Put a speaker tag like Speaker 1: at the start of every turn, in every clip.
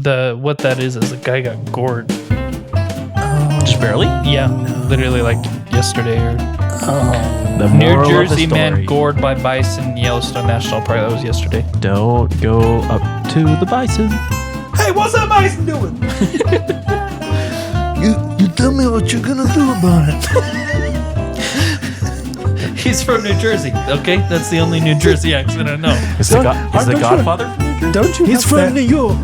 Speaker 1: What that is a guy got gored.
Speaker 2: Just barely?
Speaker 1: Yeah, literally like yesterday or.
Speaker 2: The
Speaker 1: New
Speaker 2: moral of the
Speaker 1: Jersey man
Speaker 2: story.
Speaker 1: gored by bison, Yellowstone National Park. That was yesterday.
Speaker 2: Don't go up to the bison.
Speaker 3: Hey, what's that bison doing?
Speaker 4: You tell me what you're gonna do about it.
Speaker 1: He's from New Jersey. Okay, that's the only New Jersey accent I know.
Speaker 2: Is the Godfather from New Jersey?
Speaker 3: Don't you?
Speaker 4: He's from New York.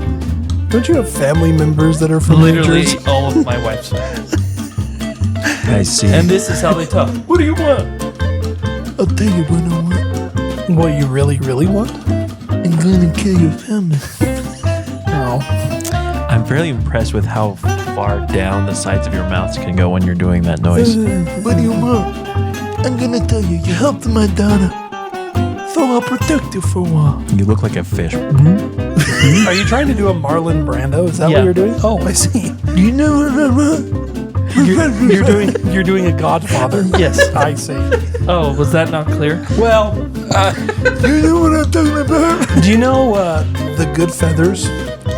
Speaker 3: Don't you have family members that are from New
Speaker 1: Literally
Speaker 3: Jersey?
Speaker 1: all of my wife's.
Speaker 2: I see.
Speaker 1: And this is how they talk. What do you want?
Speaker 4: I'll tell you what I want.
Speaker 3: What you really, really want?
Speaker 4: I'm gonna kill your family.
Speaker 3: No.
Speaker 2: I'm very impressed with how far down the sides of your mouth can go when you're doing that noise.
Speaker 4: What do you want? I'm gonna tell you, you helped my daughter. So I'll protect you for a while.
Speaker 2: You look like a fish.
Speaker 3: Are you trying to do a Marlon Brando? Is that
Speaker 1: Yeah.
Speaker 3: what you're doing? Oh, I see.
Speaker 4: You know what I want?
Speaker 3: You're doing a Godfather.
Speaker 1: Yes.
Speaker 3: I see.
Speaker 1: Oh, was that not clear?
Speaker 3: Well,
Speaker 4: You know what I'm talking about?
Speaker 3: do you know the Good Feathers,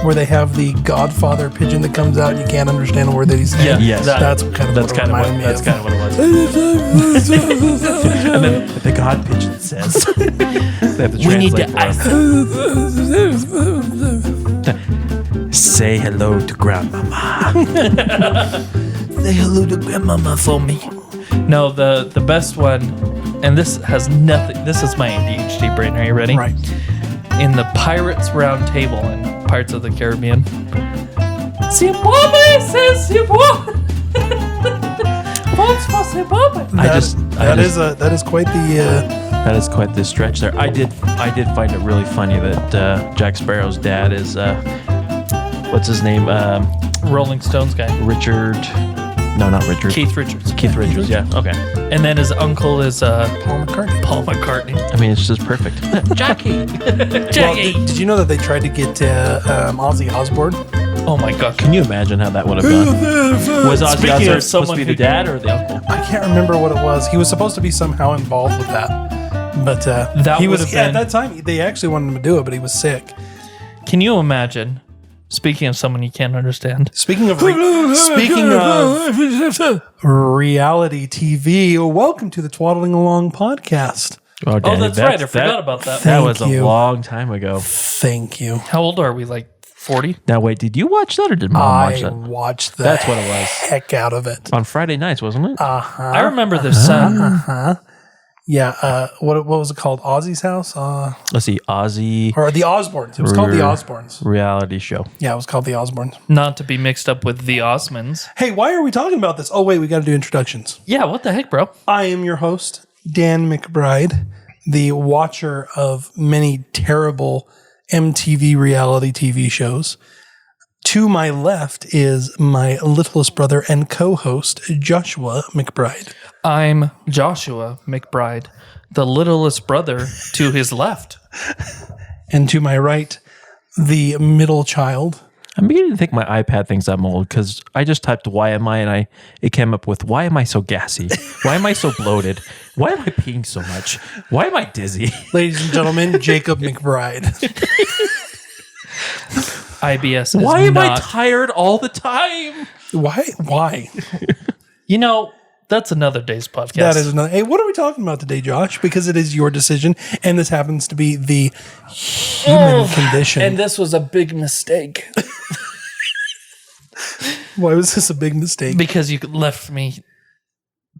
Speaker 3: where they have the Godfather pigeon that comes out and you can't understand a word that he's saying?
Speaker 1: Yeah.
Speaker 2: Yes.
Speaker 3: That's kind of what it reminded me
Speaker 2: that's
Speaker 3: of.
Speaker 2: kind of what it was. And then the God pigeon says, they have to translate for us. Say hello to grandmama.
Speaker 4: Say hello to grandmama for me.
Speaker 1: No, the best one, and this has nothing. This is my ADHD brain. Are you ready?
Speaker 3: Right.
Speaker 1: In the Pirates Round Table in Pirates of the Caribbean. Zimbabwe says Zimbabwe. Votes for Zimbabwe.
Speaker 3: That is quite the.
Speaker 2: That is quite the stretch there. I did find it really funny that Jack Sparrow's dad is what's his name?
Speaker 1: Rolling Stones guy.
Speaker 2: Richard. No, not Richard.
Speaker 1: Keith Richards.
Speaker 2: Keith Richards. Yeah. Okay.
Speaker 1: And then his uncle is
Speaker 3: Paul McCartney.
Speaker 1: Paul McCartney.
Speaker 2: I mean, it's just perfect. Jackie.
Speaker 3: Well,
Speaker 1: Jackie.
Speaker 3: did you know that they tried to get Ozzy Osbourne?
Speaker 1: Oh my God.
Speaker 2: Can you imagine how that would have gone? Was Ozzy
Speaker 1: Speaking
Speaker 2: Osbourne
Speaker 1: of
Speaker 2: supposed to
Speaker 1: someone
Speaker 2: be the
Speaker 1: who-
Speaker 2: dad or the uncle?
Speaker 3: I can't remember what it was. He was supposed to be somehow involved with that, but
Speaker 1: That
Speaker 3: he
Speaker 1: would
Speaker 3: was.
Speaker 1: have
Speaker 3: At
Speaker 1: been-
Speaker 3: that time, they actually wanted him to do it, but he was sick.
Speaker 1: Can you imagine? Speaking of someone you can't understand.
Speaker 3: Speaking of reality TV, welcome to the Twaddling Along podcast.
Speaker 2: Oh, Danny,
Speaker 1: that's right. I forgot about that.
Speaker 2: That was
Speaker 3: Thank
Speaker 2: a
Speaker 3: you.
Speaker 2: long time ago.
Speaker 3: Thank you.
Speaker 1: How old are we? Like 40?
Speaker 2: Now, wait, did you watch that or did Mom watch
Speaker 3: I
Speaker 2: that?
Speaker 3: watched the
Speaker 2: That's what it was.
Speaker 3: heck out of it.
Speaker 2: On Friday nights, wasn't it?
Speaker 1: I remember the son.
Speaker 3: Yeah. What was it called? Ozzy's House?
Speaker 2: Let's see, Ozzy
Speaker 3: Or the Osbournes. It was called the Osbournes.
Speaker 2: reality show.
Speaker 3: Yeah, it was called the Osbournes.
Speaker 1: Not to be mixed up with the Osmonds.
Speaker 3: Hey, why are we talking about this? Oh, wait, we got to do introductions.
Speaker 1: Yeah, what the heck, bro?
Speaker 3: I am your host, Dan McBride, the watcher of many terrible MTV reality TV shows. To my left is my littlest brother and co-host, Joshua McBride.
Speaker 1: I'm Joshua McBride, the littlest brother to his left.
Speaker 3: And to my right, the middle child.
Speaker 2: I'm beginning to think my iPad thinks I'm old because I just typed "why am I" and it came up with "why am I so gassy? Why am I so bloated? Why am I peeing so much? Why am I dizzy?"
Speaker 3: Ladies and gentlemen, Jacob McBride.
Speaker 1: IBS is
Speaker 2: Why am I
Speaker 1: not.
Speaker 2: tired all the time?
Speaker 3: Why?
Speaker 1: You know, that's another day's podcast.
Speaker 3: That is another. Hey, what are we talking about today, Josh? Because it is your decision, and this happens to be the human condition.
Speaker 1: And this was a big mistake
Speaker 3: Why was this a big mistake?
Speaker 1: because you left me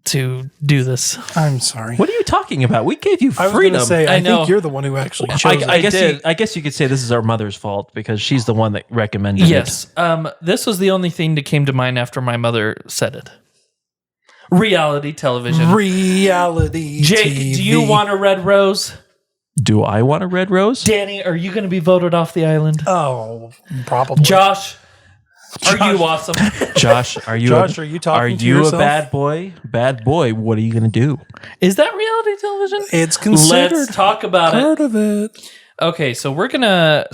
Speaker 1: to do this.
Speaker 3: I'm sorry.
Speaker 2: What are you talking about? We gave you
Speaker 3: I was going
Speaker 2: freedom.
Speaker 3: to say,
Speaker 1: I
Speaker 3: I
Speaker 1: know.
Speaker 3: think you're the one who actually chose
Speaker 2: I
Speaker 3: it.
Speaker 2: guess I guess you could say this is our mother's fault because she's the one that recommended it.
Speaker 1: Yes. This was the only thing that came to mind after my mother said it. Reality television.
Speaker 3: Reality
Speaker 1: Jake,
Speaker 3: TV.
Speaker 1: do you want a red rose?
Speaker 2: Do I want a red rose?
Speaker 1: Danny, are you going to be voted off the island?
Speaker 3: Oh, probably.
Speaker 1: Josh, are you awesome?
Speaker 2: Josh, are you
Speaker 3: Josh, are you talking
Speaker 2: Are
Speaker 3: to
Speaker 2: you
Speaker 3: yourself?
Speaker 2: a bad boy? Bad boy, what are you going to do?
Speaker 1: Is that reality television?
Speaker 3: It's considered
Speaker 1: Let's talk about it.
Speaker 3: part of it.
Speaker 1: Okay, so we're gonna.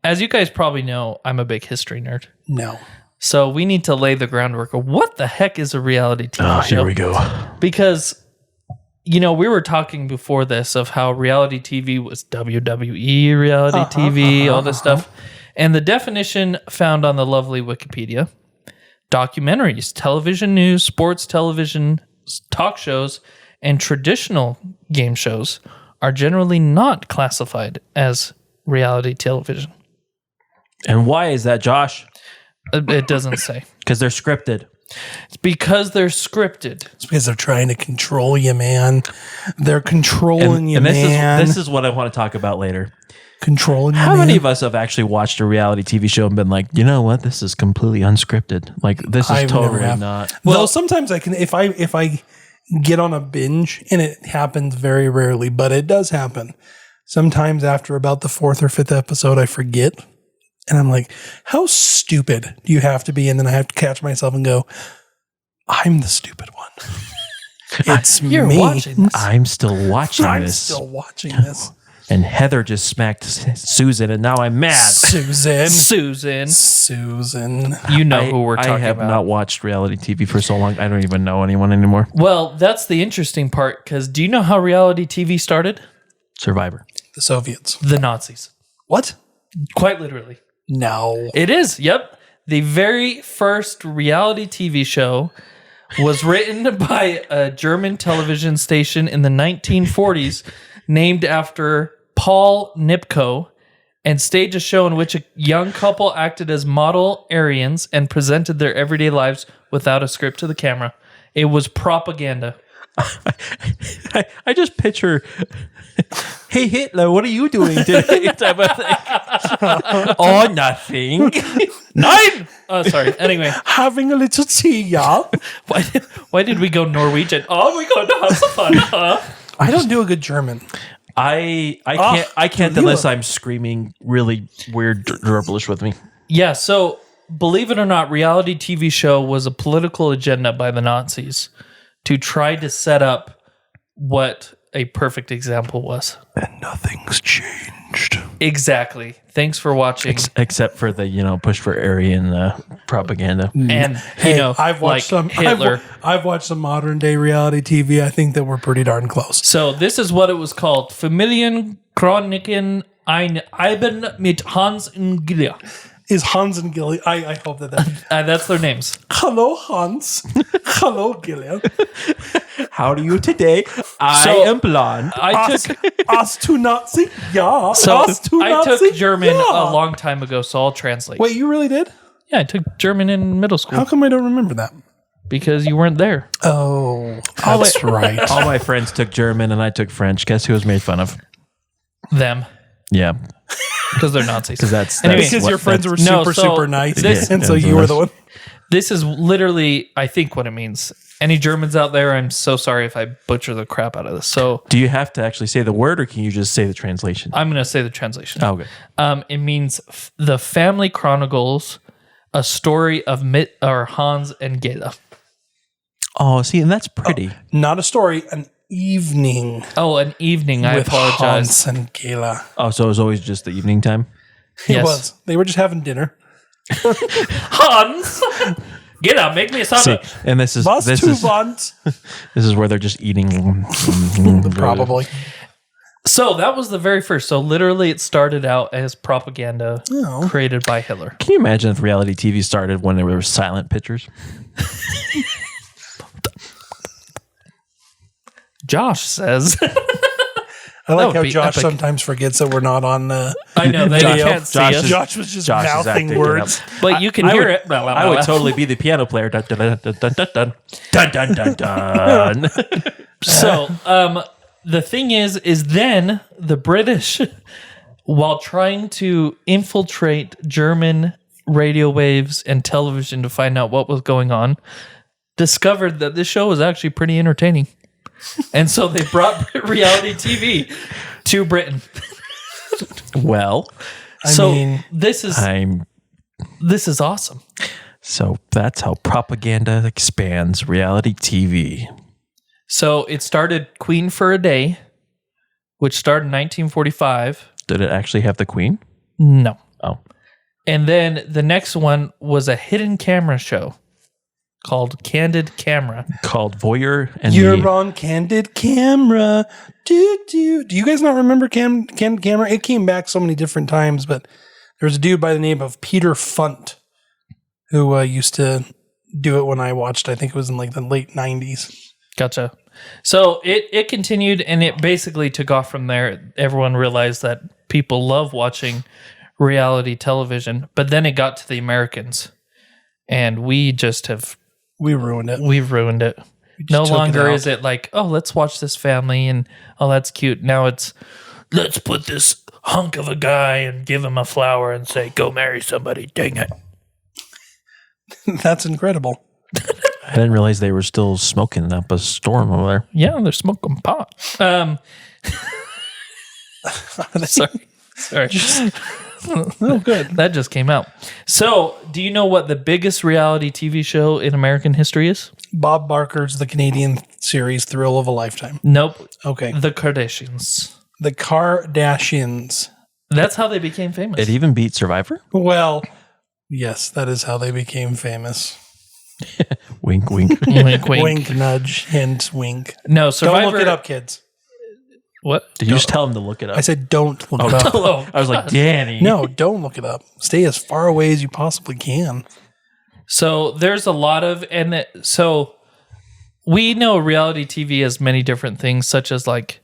Speaker 1: As you guys probably know, I'm a big history nerd.
Speaker 3: No.
Speaker 1: So we need to lay the groundwork of what the heck is a reality TV show.
Speaker 2: Here we go.
Speaker 1: Because, we were talking before this of how reality TV was WWE reality TV, all this stuff. And the definition found on the lovely Wikipedia: documentaries, television news, sports television, talk shows, and traditional game shows are generally not classified as reality television.
Speaker 2: And why is that, Josh?
Speaker 1: It doesn't say.
Speaker 2: Because they're scripted.
Speaker 1: It's because they're scripted.
Speaker 3: It's because they're trying to control you, man. They're controlling you, man.
Speaker 2: This is what I want to talk about later.
Speaker 3: Controlling you,
Speaker 2: How
Speaker 3: man.
Speaker 2: many of us have actually watched a reality TV show and been like, you know what? This is completely unscripted. Like, this is
Speaker 3: I've never
Speaker 2: totally
Speaker 3: have.
Speaker 2: not.
Speaker 3: Well, sometimes I can if I get on a binge, and it happens very rarely, but it does happen. Sometimes after about the 4th or 5th episode, I forget. And I'm like, how stupid do you have to be? And then I have to catch myself and go, I'm the stupid one. It's
Speaker 1: You're
Speaker 3: me.
Speaker 1: watching this.
Speaker 2: I'm still watching
Speaker 3: I'm
Speaker 2: this.
Speaker 3: still watching this.
Speaker 2: And Heather just smacked Susan, and now I'm mad.
Speaker 3: Susan.
Speaker 1: Susan. You know who we're talking
Speaker 2: I have
Speaker 1: about.
Speaker 2: not watched reality TV for so long. I don't even know anyone anymore.
Speaker 1: Well, that's the interesting part, because do you know how reality TV started?
Speaker 2: Survivor.
Speaker 3: The Soviets.
Speaker 1: The Nazis.
Speaker 3: What?
Speaker 1: Quite literally.
Speaker 3: No.
Speaker 1: It is. Yep. The very first reality TV show was written by a German television station in the 1940s named after Paul Nipkow, and staged a show in which a young couple acted as model Aryans and presented their everyday lives without a script to the camera. It was propaganda.
Speaker 2: I just picture, hey Hitler, what are you doing today? Type of thing. Oh, nothing.
Speaker 1: Nine. Oh, sorry. Anyway,
Speaker 3: Having a little tea, yeah?
Speaker 1: why did we go Norwegian? Oh, we're going to have some fun, huh?
Speaker 3: I don't do a good German.
Speaker 2: I can't
Speaker 3: you
Speaker 2: unless
Speaker 3: are-
Speaker 2: I'm screaming really weird Gerblish with me.
Speaker 1: Yeah, so believe it or not, reality TV show was a political agenda by the Nazis to try to set up what a perfect example was.
Speaker 3: And nothing's changed.
Speaker 1: Exactly. Thanks for watching.
Speaker 2: Except for the push for Aryan propaganda.
Speaker 1: And
Speaker 3: Hey, I've watched
Speaker 1: like
Speaker 3: some
Speaker 1: Hitler.
Speaker 3: I've watched some modern day reality TV. I think that we're pretty darn close.
Speaker 1: So this is what it was called: Familien Chroniken ein Eiben mit Hans und Gillia.
Speaker 3: Is Hans and Gilly? I hope that.
Speaker 1: That's their names.
Speaker 3: Hello, Hans. Hello, Gillian.
Speaker 2: How do you today? I
Speaker 1: So-
Speaker 2: am blonde.
Speaker 1: I took
Speaker 3: Us to Nazi? Yeah.
Speaker 1: so
Speaker 3: Us to
Speaker 1: I
Speaker 3: Nazi?
Speaker 1: took German
Speaker 3: Yeah.
Speaker 1: a long time ago, so I'll translate.
Speaker 3: Wait, you really did?
Speaker 1: Yeah, I took German in middle school
Speaker 3: How come I don't remember that?
Speaker 1: because you weren't there.
Speaker 3: Oh, that's right.
Speaker 2: All my friends took German and I took French. Guess who was made fun of?
Speaker 1: Them.
Speaker 2: Yeah.
Speaker 1: Because they're Nazis.
Speaker 2: Because that's
Speaker 1: Anyway,
Speaker 3: Because
Speaker 2: what-
Speaker 3: your friends were
Speaker 1: No,
Speaker 3: super,
Speaker 1: so
Speaker 3: super nice.
Speaker 1: this-
Speaker 3: and so
Speaker 2: Yeah,
Speaker 3: you were the one.
Speaker 1: This is literally, I think, what it means. Any Germans out there, I'm so sorry if I butcher the crap out of this. So
Speaker 2: Do you have to actually say the word or can you just say the translation?
Speaker 1: I'm going to say the translation.
Speaker 2: Oh, okay.
Speaker 1: It means the family chronicles a story of Hans and Gela.
Speaker 2: Oh, see, and that's pretty.
Speaker 3: Not a story, an evening
Speaker 1: Oh, an evening. I
Speaker 3: with
Speaker 1: apologize.
Speaker 3: Hans and Gela.
Speaker 2: Oh, so it was always just the evening time?
Speaker 3: It
Speaker 1: Yes.
Speaker 3: was. They were just having dinner.
Speaker 1: Hans, Gela, make me a
Speaker 2: See,
Speaker 1: sandwich.
Speaker 2: and this is
Speaker 3: Was
Speaker 2: this
Speaker 3: two
Speaker 2: is
Speaker 3: ones?
Speaker 2: this is where they're just eating.
Speaker 3: Probably.
Speaker 1: So that was the very first. So literally, it started out as propaganda
Speaker 3: Oh.
Speaker 1: created by Hitler.
Speaker 2: Can you imagine if reality TV started when there were silent pictures?
Speaker 1: Josh says,
Speaker 3: I like
Speaker 1: would
Speaker 3: how
Speaker 1: be
Speaker 3: Josh
Speaker 1: epic.
Speaker 3: sometimes forgets that we're not on
Speaker 1: I know they
Speaker 3: video.
Speaker 1: can't see
Speaker 2: Josh
Speaker 1: us,
Speaker 2: is-
Speaker 3: Josh was just
Speaker 2: Josh is
Speaker 3: mouthing
Speaker 2: acting it
Speaker 3: words.
Speaker 2: up.
Speaker 1: but you can
Speaker 2: I
Speaker 1: hear
Speaker 2: would-
Speaker 1: it.
Speaker 2: I would totally be the piano player. Dun, dun, dun, dun, dun, dun, dun, dun, dun, dun, dun.
Speaker 1: So, the thing is then the British, while trying to infiltrate German radio waves and television to find out what was going on, discovered that this show was actually pretty entertaining. And so they brought reality TV to Britain.
Speaker 2: Well,
Speaker 1: So
Speaker 3: mean,
Speaker 1: this is awesome.
Speaker 2: so that's how propaganda expands reality TV.
Speaker 1: So it started Queen for a Day, which started in 1945.
Speaker 2: Did it actually have the Queen?
Speaker 1: No.
Speaker 2: Oh,
Speaker 1: And then the next one was a hidden camera show called Candid Camera.
Speaker 2: called Voyeur and
Speaker 3: you're
Speaker 2: the,
Speaker 3: on Candid Camera. Do you guys not remember Candid Camera? It came back so many different times, but There was a dude by the name of Peter Funt who used to do it when I watched. I think it was in like the late 90s.
Speaker 1: Gotcha. So it continued, and it basically took off from there. Everyone realized that people love watching reality television, but then it got to the Americans, and we
Speaker 3: ruined it.
Speaker 1: we've ruined it. No longer is it like, oh, let's watch this family, and oh, that's cute. Now it's, let's put this hunk of a guy and give him a flower and say, go marry somebody. Dang it.
Speaker 3: That's incredible.
Speaker 2: I didn't realize they were still smoking up a storm over there.
Speaker 1: Yeah, they're smoking pot. Sorry.
Speaker 3: Oh, good.
Speaker 1: That just came out. So, do you know what the biggest reality TV show in American history is?
Speaker 3: Bob Barker's The Canadian series Thrill of a Lifetime.
Speaker 1: Nope.
Speaker 3: Okay.
Speaker 1: The Kardashians.
Speaker 3: The Kardashians.
Speaker 1: That's how they became famous.
Speaker 2: It even beat Survivor?
Speaker 3: Well, yes, that is how they became famous.
Speaker 2: Wink, wink.
Speaker 1: Wink, wink.
Speaker 3: Wink, nudge, hint, wink.
Speaker 1: No, Survivor.
Speaker 3: Don't look it up, kids.
Speaker 1: What?
Speaker 2: Did you just tell him to look it up?
Speaker 3: I said don't look it up.
Speaker 1: Oh,
Speaker 2: I was like, Danny.
Speaker 3: No, don't look it up. Stay as far away as you possibly can.
Speaker 1: so there's a lot of, so we know reality TV has many different things, such as like,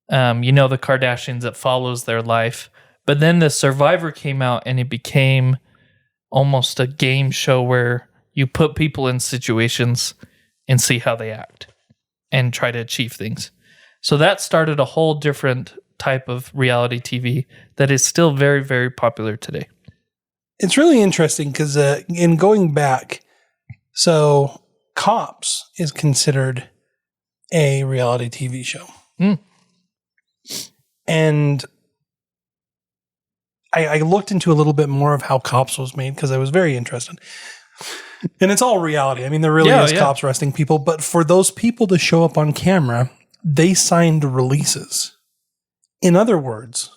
Speaker 1: the Kardashians, that follows their life. But then the Survivor came out, and it became almost a game show where you put people in situations and see how they act and try to achieve things. So that started a whole different type of reality TV that is still very, very popular today.
Speaker 3: It's really interesting because in going back, so Cops is considered a reality TV show.
Speaker 1: Mm.
Speaker 3: And I looked into a little bit more of how Cops was made because I was very interested. And it's all reality. I mean, there really is cops arresting people. But for those people to show up on camera, they signed releases. In other words,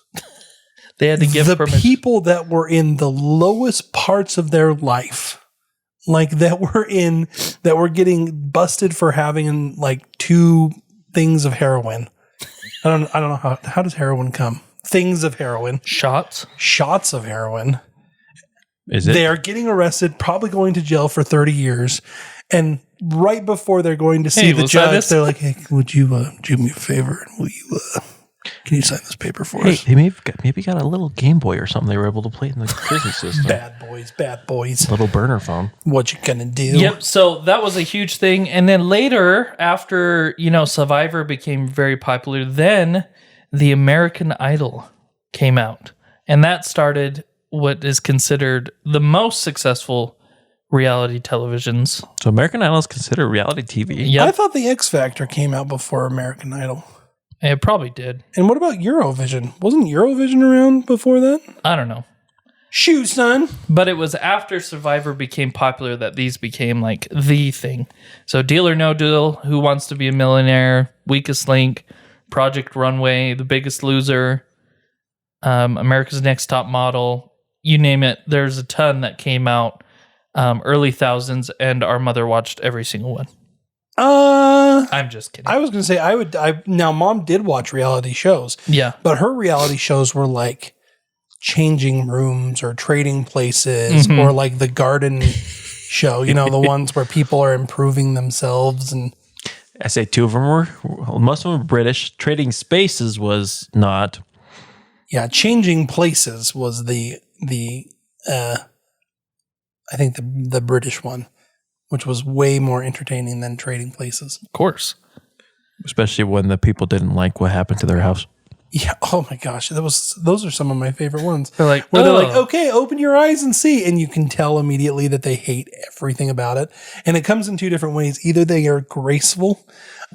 Speaker 1: They had to give
Speaker 3: the
Speaker 1: permission.
Speaker 3: people that were in the lowest parts of their life, like that were getting busted for having like 2 things of heroin. I don't know how does heroin come? Things of heroin.
Speaker 1: Shots
Speaker 3: of heroin.
Speaker 2: Is it?
Speaker 3: They are getting arrested, probably going to jail for 30 years. And right before they're going to see the judge, they're like, hey, would you do me a favor? Will you, can you sign this paper for us?
Speaker 2: They maybe got a little Game Boy or something they were able to play in the prison system.
Speaker 3: Bad boys.
Speaker 2: Little burner phone.
Speaker 3: What you gonna do?
Speaker 1: Yep. So that was a huge thing. And then later, after, Survivor became very popular, then the American Idol came out. And that started what is considered the most successful reality televisions.
Speaker 2: So American Idol is considered reality TV?
Speaker 1: Yep.
Speaker 3: I thought the X Factor came out before American Idol.
Speaker 1: It probably did.
Speaker 3: And what about Eurovision? Wasn't Eurovision around before that?
Speaker 1: I don't know.
Speaker 3: Shoot, son.
Speaker 1: But it was after Survivor became popular that these became like the thing. So Deal or No Deal, Who Wants to Be a Millionaire, Weakest Link, Project Runway, The Biggest Loser, America's Next Top Model, you name it. There's a ton that came out early thousands, and our mother watched every single one. I'm just kidding.
Speaker 3: I was going to say now Mom did watch reality shows.
Speaker 1: Yeah.
Speaker 3: But her reality shows were like Changing Rooms or Trading Places or like the Garden show, the ones where people are improving themselves. And
Speaker 2: I say 2 of them most of them were British. Trading Spaces was not.
Speaker 3: Yeah, Changing Places was I think the British one, which was way more entertaining than Trading Places.
Speaker 1: Of course.
Speaker 2: Especially when the people didn't like what happened to their house.
Speaker 3: Yeah. Oh my gosh. Those are some of my favorite ones.
Speaker 1: They're like,
Speaker 3: they're like, okay, open your eyes and see. And you can tell immediately that they hate everything about it. And it comes in 2 different ways. Either they are graceful.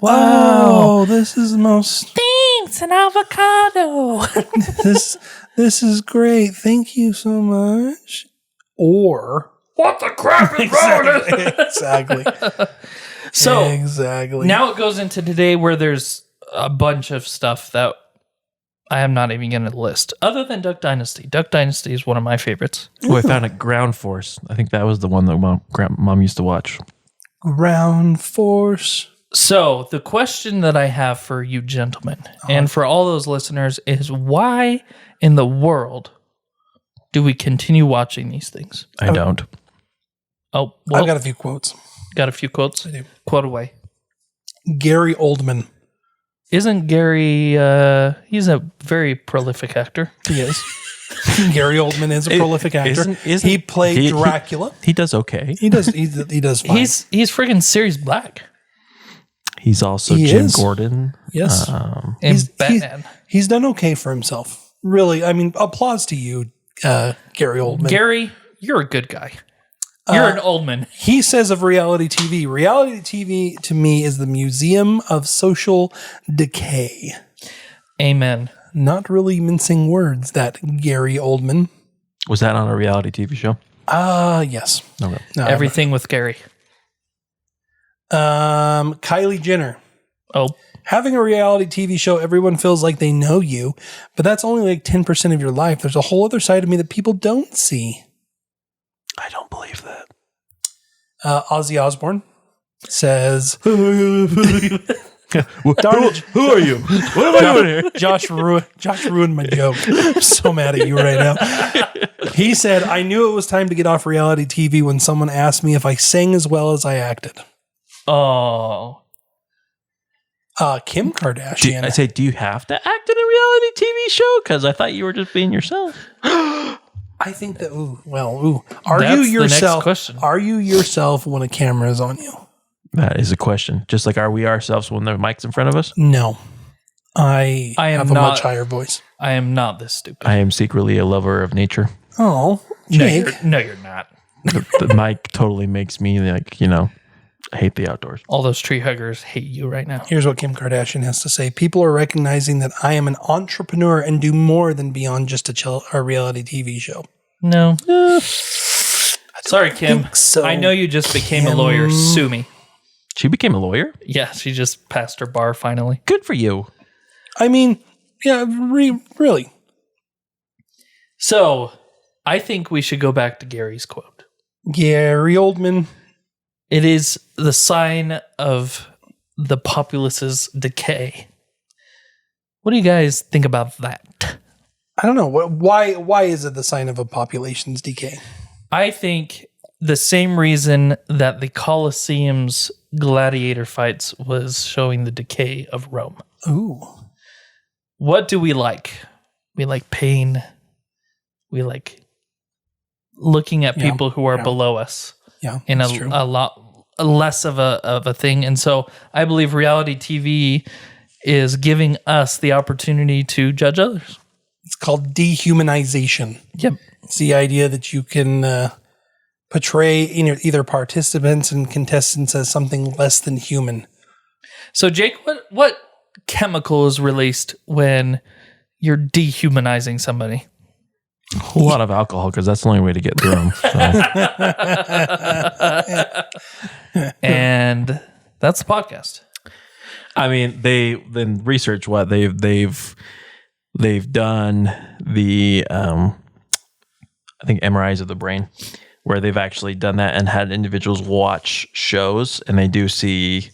Speaker 3: Wow. This is the most.
Speaker 1: Thanks, an avocado.
Speaker 3: This is great. Thank you so much. Or.
Speaker 1: What the crap is wrong with it?
Speaker 3: Exactly.
Speaker 1: So
Speaker 3: exactly.
Speaker 1: Now it goes into today where there's a bunch of stuff that I am not even going to list, other than Duck Dynasty. Duck Dynasty is one of my favorites.
Speaker 2: Oh, I found a Ground Force. I think that was the one that mom used to watch.
Speaker 3: Ground Force.
Speaker 1: So the question that I have for you gentlemen and for all those listeners is, why in the world do we continue watching these things?
Speaker 2: I don't.
Speaker 1: Oh, well,
Speaker 3: I've got a few quotes.
Speaker 1: got a few quotes.
Speaker 3: I do.
Speaker 1: Quote away.
Speaker 3: Gary Oldman.
Speaker 1: Isn't Gary? He's a very prolific actor.
Speaker 3: He is. Gary Oldman is a prolific actor.
Speaker 2: Isn't
Speaker 3: he played Dracula.
Speaker 2: He does okay.
Speaker 3: He does fine.
Speaker 1: He's freaking Sirius Black
Speaker 2: He's also
Speaker 3: He
Speaker 2: Jim
Speaker 3: is.
Speaker 2: Gordon.
Speaker 3: yes.
Speaker 1: in Batman.
Speaker 3: He's done okay for himself. Really, I mean, applause to you, Gary Oldman.
Speaker 1: Gary, you're a good guy. You're an Oldman.
Speaker 3: He says of reality TV, reality TV to me is the museum of social decay.
Speaker 1: Amen.
Speaker 3: Not really mincing words, that Gary Oldman.
Speaker 2: Was that on a reality TV show?
Speaker 3: Yes.
Speaker 2: Okay.
Speaker 3: No,
Speaker 1: Everything with Gary.
Speaker 3: Kylie Jenner.
Speaker 1: Oh,
Speaker 3: Having a reality TV show, everyone feels like they know you, but that's only like 10% of your life. There's a whole other side of me that people don't see.
Speaker 2: I don't believe that.
Speaker 3: Ozzy Osbourne says,
Speaker 2: Darn
Speaker 3: it.
Speaker 2: Who are you? What am I doing here?
Speaker 3: Josh ruined my joke. I'm so mad at you right now. He said, I knew it was time to get off reality TV when someone asked me if I sang as well as I acted.
Speaker 1: oh.
Speaker 3: Kim Kardashian.
Speaker 2: Do you have to act in a reality TV show? Because I thought you were just being yourself.
Speaker 3: I think that, Are
Speaker 1: That's
Speaker 3: you
Speaker 1: the next
Speaker 3: yourself?
Speaker 1: question.
Speaker 3: Are you yourself when a camera is on you?
Speaker 2: That is a question. Just like, are we ourselves when the mic's in front of us?
Speaker 3: No. I
Speaker 1: am
Speaker 3: have a
Speaker 1: not-
Speaker 3: much higher voice.
Speaker 1: I am not this stupid.
Speaker 2: I am secretly a lover of nature.
Speaker 3: Oh,
Speaker 1: No,
Speaker 3: Jake.
Speaker 1: you're not.
Speaker 2: The mic totally makes me like, I hate the outdoors.
Speaker 1: All those tree huggers hate you right now.
Speaker 3: Here's what Kim Kardashian has to say. People are recognizing that I am an entrepreneur and do more than beyond just a reality TV show.
Speaker 1: No. Sorry, Kim.
Speaker 3: think so,
Speaker 1: I know you just became a
Speaker 3: Kim.
Speaker 1: lawyer. Sue me.
Speaker 2: She became a lawyer?
Speaker 1: Yeah, she just passed her bar finally.
Speaker 2: Good for you.
Speaker 3: I mean, yeah, really.
Speaker 1: So, I think we should go back to Gary's quote.
Speaker 3: Gary Oldman.
Speaker 1: It is the sign of the populace's decay. What do you guys think about that?
Speaker 3: I don't know. Why is it the sign of a population's decay?
Speaker 1: I think the same reason that the Colosseum's gladiator fights was showing the decay of Rome.
Speaker 3: Ooh.
Speaker 1: What do we like? We like pain. We like looking at people who are below us
Speaker 3: Yeah,
Speaker 1: in
Speaker 3: that's true.
Speaker 1: a lot less of a thing. And so I believe reality TV is giving us the opportunity to judge others.
Speaker 3: It's called dehumanization.
Speaker 1: Yep.
Speaker 3: It's the idea that you can portray either participants and contestants as something less than human.
Speaker 1: So Jake, what chemical is released when you're dehumanizing somebody?
Speaker 2: A whole lot of alcohol, because that's the only way to get through them.
Speaker 1: And that's the podcast.
Speaker 2: I mean, they then research what they've done the I think MRIs of the brain, where they've actually done that and had individuals watch shows, and they do see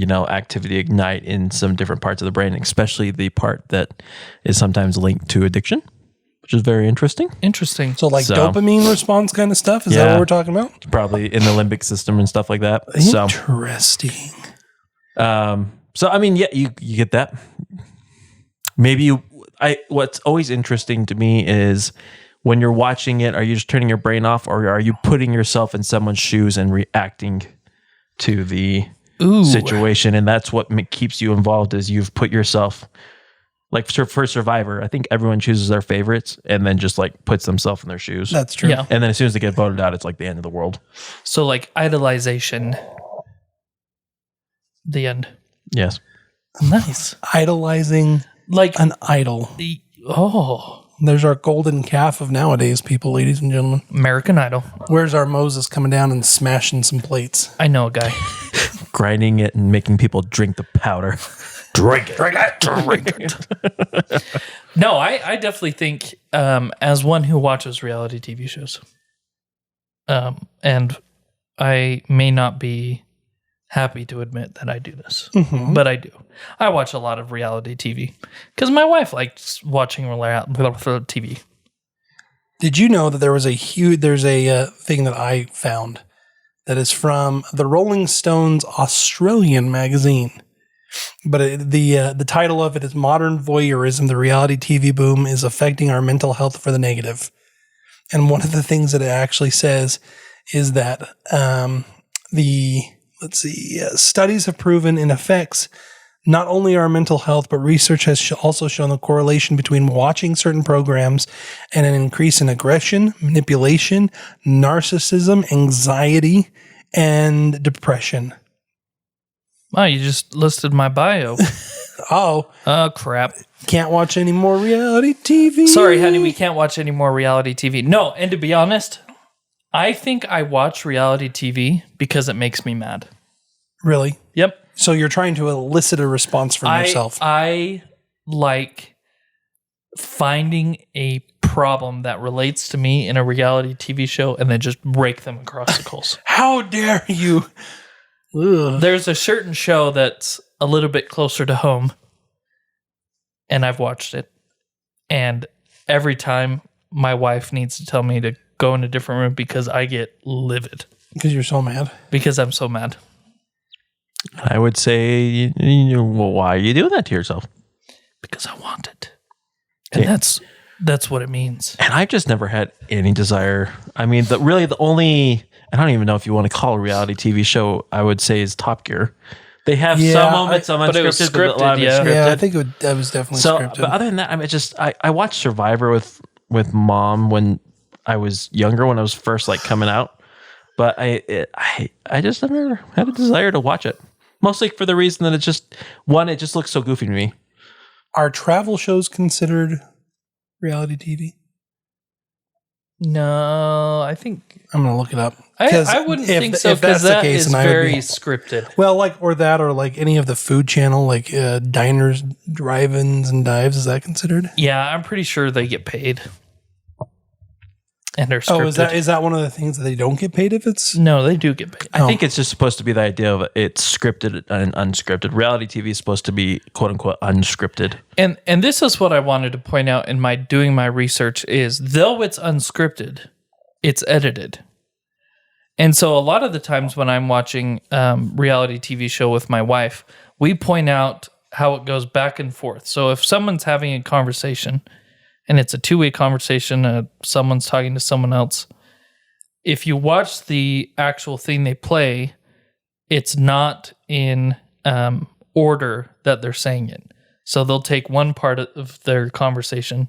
Speaker 2: activity ignite in some different parts of the brain, especially the part that is sometimes linked to addiction, which is very interesting.
Speaker 1: Interesting.
Speaker 3: So dopamine response kind of stuff? Is that what we're talking about?
Speaker 2: Probably in the limbic system and stuff like that.
Speaker 3: Interesting.
Speaker 2: So I mean, yeah, you get that. Maybe what's always interesting to me is when you're watching it, are you just turning your brain off, or are you putting yourself in someone's shoes and reacting to the situation? And that's what keeps you involved, is you've put yourself, like for Survivor, I think everyone chooses their favorites and then just like puts themselves in their shoes.
Speaker 3: That's true.
Speaker 1: Yeah.
Speaker 2: And then as soon as they get voted out, it's like the end of the world.
Speaker 1: So like idolization. The end.
Speaker 2: Yes.
Speaker 1: Nice.
Speaker 3: Idolizing
Speaker 1: Like
Speaker 3: an idol. There's our golden calf of nowadays, people, ladies and gentlemen.
Speaker 1: American Idol.
Speaker 3: Where's our Moses coming down and smashing some plates?
Speaker 1: I know a guy.
Speaker 2: Grinding it and making people drink the powder. Drink it.
Speaker 1: No, I definitely think as one who watches reality TV shows, and I may not be happy to admit that I do this, but I do. I watch a lot of reality TV because my wife likes watching TV.
Speaker 3: Did you know that there's a thing that I found that is from the Rolling Stones Australian magazine, but the title of it is "Modern Voyeurism: The Reality TV Boom is Affecting Our Mental Health for the Negative." And one of the things that it actually says is that studies have proven it affects not only our mental health, but research has also shown a correlation between watching certain programs and an increase in aggression, manipulation, narcissism, anxiety, and depression.
Speaker 1: Wow, you just listed my bio.
Speaker 3: Oh,
Speaker 1: crap.
Speaker 3: Can't watch any more reality TV.
Speaker 1: Sorry, honey, we can't watch any more reality TV. No, and to be honest, I think I watch reality TV because it makes me mad.
Speaker 3: Really?
Speaker 1: Yep.
Speaker 3: So you're trying to elicit a response from yourself.
Speaker 1: I like finding a problem that relates to me in a reality TV show and then just break them across the coals.
Speaker 3: How dare you? Ugh.
Speaker 1: There's a certain show that's a little bit closer to home, and I've watched it. And every time my wife needs to tell me to go in a different room because I get livid.
Speaker 3: Because you're so mad.
Speaker 1: Because I'm so mad.
Speaker 2: I would say, well, why are you doing that to yourself?
Speaker 1: Because I want it. And that's what it means.
Speaker 2: And I've just never had any desire. I mean, the only, I don't even know if you want to call a reality TV show, I would say is Top Gear. They have some moments, some
Speaker 1: but it was
Speaker 2: unscripted, but a lot of it
Speaker 1: scripted,
Speaker 2: scripted.
Speaker 3: Yeah, I think that was definitely scripted.
Speaker 2: But other than that, I mean, I watched Survivor with Mom when I was younger, when I was first like coming out. But I just never had a desire to watch it. Mostly for the reason that it just looks so goofy to me.
Speaker 3: Are travel shows considered reality TV?
Speaker 1: No, I think
Speaker 3: I'm going to look it up.
Speaker 1: I wouldn't think so, because that is very scripted.
Speaker 3: Well, like any of the Food Channel, like diners, drive-ins, and dives. Is that considered?
Speaker 1: Yeah, I'm pretty sure they get paid. And they're scripted.
Speaker 3: Oh, is that one of the things that they don't get paid if it's?
Speaker 1: No, they do get paid.
Speaker 2: I think it's just supposed to be the idea of it's scripted and unscripted. Reality TV is supposed to be quote unquote unscripted.
Speaker 1: And this is what I wanted to point out in doing my research is, though it's unscripted, it's edited. And so a lot of the times when I'm watching reality TV show with my wife, we point out how it goes back and forth. So if someone's having a conversation and it's a two-way conversation, someone's talking to someone else, if you watch the actual thing they play, it's not in order that they're saying it. So they'll take one part of their conversation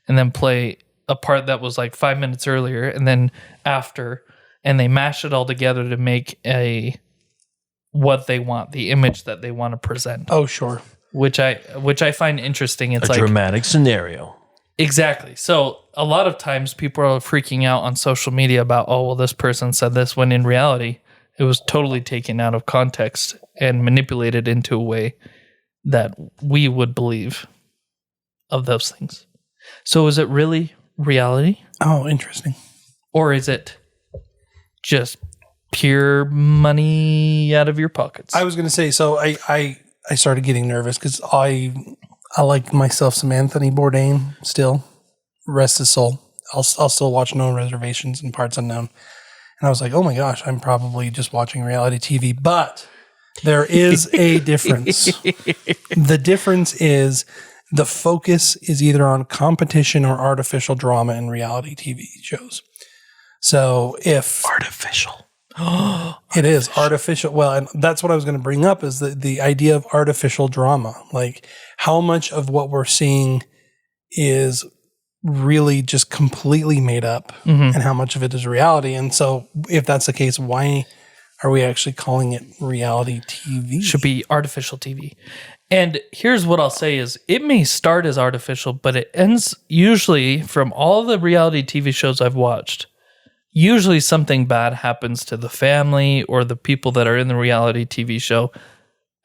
Speaker 1: and then play a part that was like 5 minutes earlier and then after, and they mash it all together to make what they want, the image that they want to present.
Speaker 3: Oh, sure.
Speaker 1: Which I find interesting. It's
Speaker 2: a dramatic scenario.
Speaker 1: Exactly. So a lot of times people are freaking out on social media about, oh, well, this person said this, when in reality, it was totally taken out of context and manipulated into a way that we would believe of those things. So is it really reality?
Speaker 3: Oh, interesting.
Speaker 1: Or is it just pure money out of your pockets?
Speaker 3: I was going to say, so I started getting nervous because I like myself some Anthony Bourdain still. Rest his soul. I'll still watch No Reservations and Parts Unknown. And I was like, oh my gosh, I'm probably just watching reality TV. But there is a difference. The difference is the focus is either on competition or artificial drama in reality TV shows. So if...
Speaker 2: Artificial.
Speaker 3: It is artificial. Well, and that's what I was going to bring up is the idea of artificial drama. Like how much of what we're seeing is really just completely made up and how much of it is reality. And so if that's the case, why are we actually calling it reality TV?
Speaker 1: Should be artificial TV. And here's what I'll say is it may start as artificial, but it ends usually from all the reality TV shows I've watched. Usually something bad happens to the family or the people that are in the reality TV show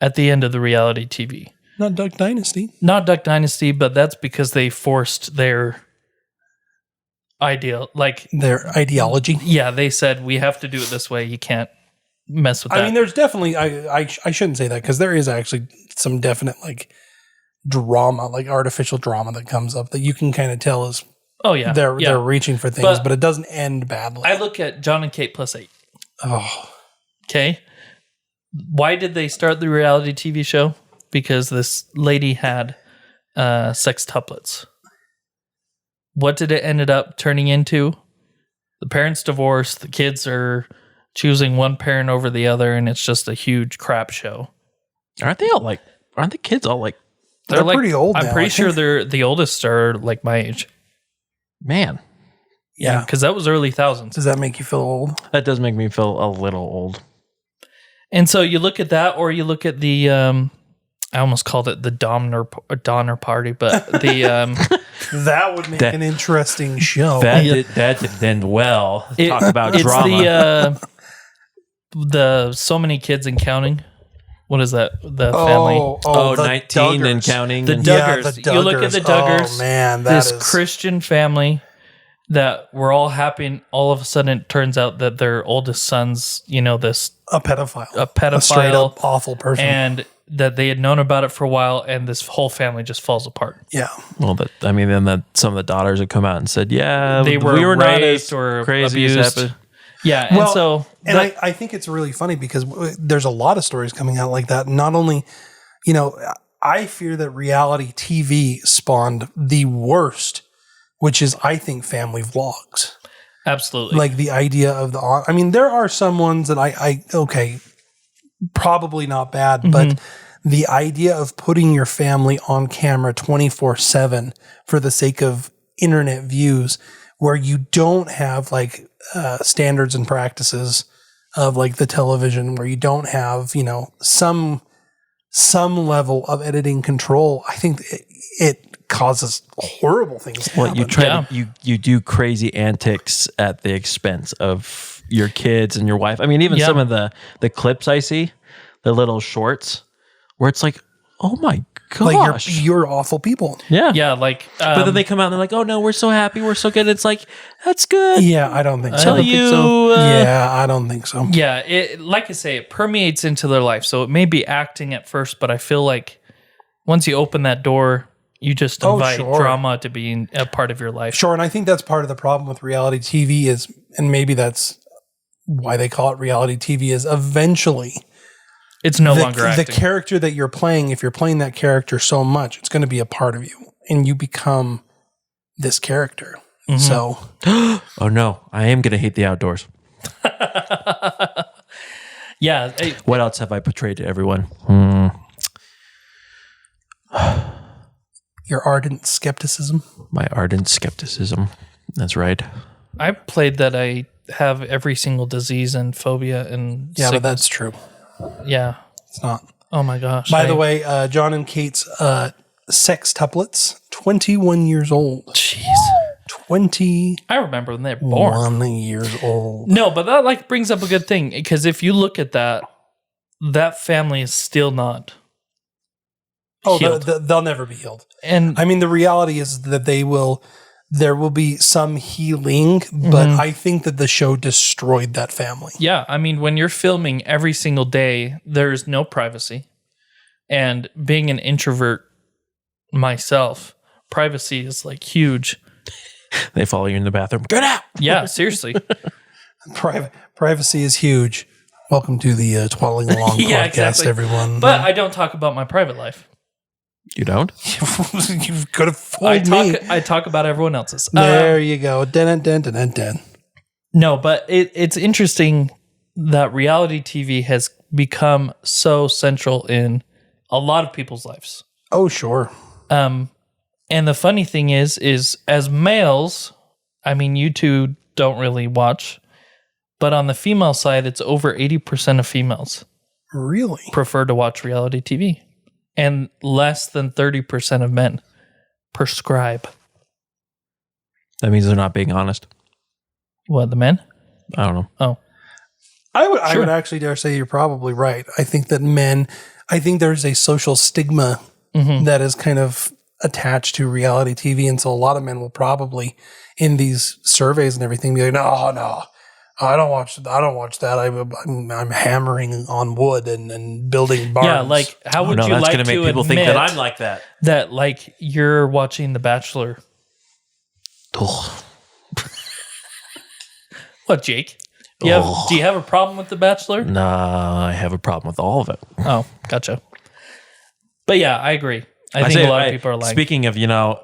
Speaker 1: at the end of the reality TV.
Speaker 3: Not Duck Dynasty.
Speaker 1: Not Duck Dynasty, but that's because they forced their
Speaker 3: their ideology.
Speaker 1: Yeah, they said, we have to do it this way. You can't mess with that.
Speaker 3: I mean, there's definitely, I shouldn't say that because there is actually some definite like drama, like artificial drama that comes up that you can kind of tell is
Speaker 1: Oh yeah,
Speaker 3: they're reaching for things, but it doesn't end badly.
Speaker 1: I look at John and Kate plus 8.
Speaker 3: Oh,
Speaker 1: Okay. Why did they start the reality TV show? Because this lady had sextuplets. What did it ended up turning into? The parents divorced. The kids are choosing one parent over the other, and it's just a huge crap show.
Speaker 2: Aren't the kids all like,
Speaker 3: they're pretty old
Speaker 1: I'm
Speaker 3: now,
Speaker 1: pretty
Speaker 3: I
Speaker 1: sure
Speaker 3: think.
Speaker 1: they're the oldest are like my age.
Speaker 2: man,
Speaker 3: Yeah.
Speaker 1: Because that was early thousands.
Speaker 3: Does that make you feel old?
Speaker 2: that does make me feel a little old.
Speaker 1: And so you look at that, or you look at the, I almost called it the Donner Party, but the,
Speaker 3: That would make an interesting show.
Speaker 2: That did end well. Talk about
Speaker 1: it's
Speaker 2: drama.
Speaker 1: the so many kids and counting. What is that? The family.
Speaker 3: the
Speaker 2: 19 and
Speaker 3: Duggars.
Speaker 2: counting.
Speaker 1: The
Speaker 2: and
Speaker 1: Duggars.
Speaker 3: Yeah,
Speaker 1: You look at the Duggars.
Speaker 3: Oh man,
Speaker 1: This
Speaker 3: is
Speaker 1: Christian family that we're all happy, and all of a sudden it turns out that their oldest son's, this
Speaker 3: a pedophile.
Speaker 1: a
Speaker 3: straight
Speaker 1: pedophile,
Speaker 3: up awful person.
Speaker 1: and that they had known about it for a while, and this whole family just falls apart.
Speaker 3: yeah.
Speaker 2: Well, then some of the daughters have come out and said, yeah,
Speaker 1: They
Speaker 2: we were not as
Speaker 1: raped or
Speaker 2: crazy as
Speaker 1: abused.
Speaker 2: happened.
Speaker 1: Yeah, and
Speaker 3: Well,
Speaker 1: so
Speaker 3: And I think it's really funny because there's a lot of stories coming out like that. Not only, I fear that reality TV spawned the worst, which is, I think, family vlogs.
Speaker 1: absolutely,
Speaker 3: Like the idea of there are some ones that I probably not bad, but the idea of putting your family on camera 24/7 for the sake of internet views, where you don't have standards and practices of like the television, where you don't have, some level of editing control, I think it causes horrible things to
Speaker 2: Well,
Speaker 3: happen.
Speaker 2: you try to, you do crazy antics at the expense of your kids and your wife. I mean, even some of the clips I see, the little shorts, where it's like, oh my gosh,
Speaker 3: you're awful people.
Speaker 2: yeah.
Speaker 1: yeah, like,
Speaker 2: But then they come out and they're like, oh no, we're so happy, we're so good. It's like, that's good.
Speaker 3: Yeah, I don't think so.
Speaker 1: I don't think so.
Speaker 3: Yeah, I don't think so.
Speaker 1: Yeah, it, like I say, it permeates into their life. So it may be acting at first, but I feel like once you open that door, you just invite drama to be a part of your life.
Speaker 3: Sure, and I think that's part of the problem with reality TV is, and maybe that's why they call it reality TV, is eventually
Speaker 1: It's no longer
Speaker 3: the
Speaker 1: acting.
Speaker 3: character that you're playing, if you're playing that character so much, it's going to be a part of you, and you become this character.
Speaker 1: Mm-hmm.
Speaker 3: So,
Speaker 2: Oh no, I am going to hate the outdoors.
Speaker 1: Yeah.
Speaker 2: What else have I portrayed to everyone?
Speaker 3: your ardent skepticism.
Speaker 2: My ardent skepticism. That's right.
Speaker 1: I played that I have every single disease and phobia and
Speaker 3: Yeah, but
Speaker 1: sickness.
Speaker 3: that's true.
Speaker 1: Yeah.
Speaker 3: It's not.
Speaker 1: Oh my gosh.
Speaker 3: By the way, John and Kate's sextuplets, 21 years old.
Speaker 1: Jeez.
Speaker 3: 21
Speaker 1: I remember when they were born.
Speaker 3: years old.
Speaker 1: No, but that brings up a good thing, because if you look at that family is still not healed.
Speaker 3: They'll never be healed.
Speaker 1: And
Speaker 3: I mean, the reality is that there will be some healing, but I think that the show destroyed that family.
Speaker 1: yeah, I mean, when you're filming every single day, there's no privacy. And being an introvert myself, privacy is like huge.
Speaker 2: They follow you in the bathroom. Get out.
Speaker 1: Yeah, seriously.
Speaker 3: Privacy is huge. Welcome to the Twaddling Along
Speaker 1: Yeah,
Speaker 3: podcast,
Speaker 1: exactly.
Speaker 3: everyone.
Speaker 1: But I don't talk about my private life.
Speaker 2: You don't?
Speaker 3: You could have fooled me.
Speaker 1: I talk about everyone else's.
Speaker 3: There you go. Dun.
Speaker 1: No, but it's interesting that reality TV has become so central in a lot of people's lives.
Speaker 3: Oh, sure.
Speaker 1: And the funny thing is as males, I mean, you two don't really watch, but on the female side, it's over 80% of females
Speaker 3: Really?
Speaker 1: prefer to watch reality TV, and less than 30% of men prescribe.
Speaker 2: That means they're not being honest.
Speaker 1: What, the men?
Speaker 2: I don't know.
Speaker 1: Oh,
Speaker 3: I would actually dare say you're probably right. I think that I think there's a social stigma that is kind of attached to reality TV. And so a lot of men will probably, in these surveys and everything, be like, no, I don't watch that. I'm hammering on wood and building barns.
Speaker 1: yeah. Like, how would you
Speaker 2: that's
Speaker 1: like
Speaker 2: gonna
Speaker 1: to
Speaker 2: make people
Speaker 1: admit
Speaker 2: think that I'm like that.
Speaker 1: that, like, you're watching The Bachelor
Speaker 2: Ugh.
Speaker 1: What, Jake? Do you have a problem with The Bachelor?
Speaker 2: Nah, I have a problem with all of it.
Speaker 1: Oh, gotcha. But yeah, I agree. I think a lot of people are like.
Speaker 2: Speaking of,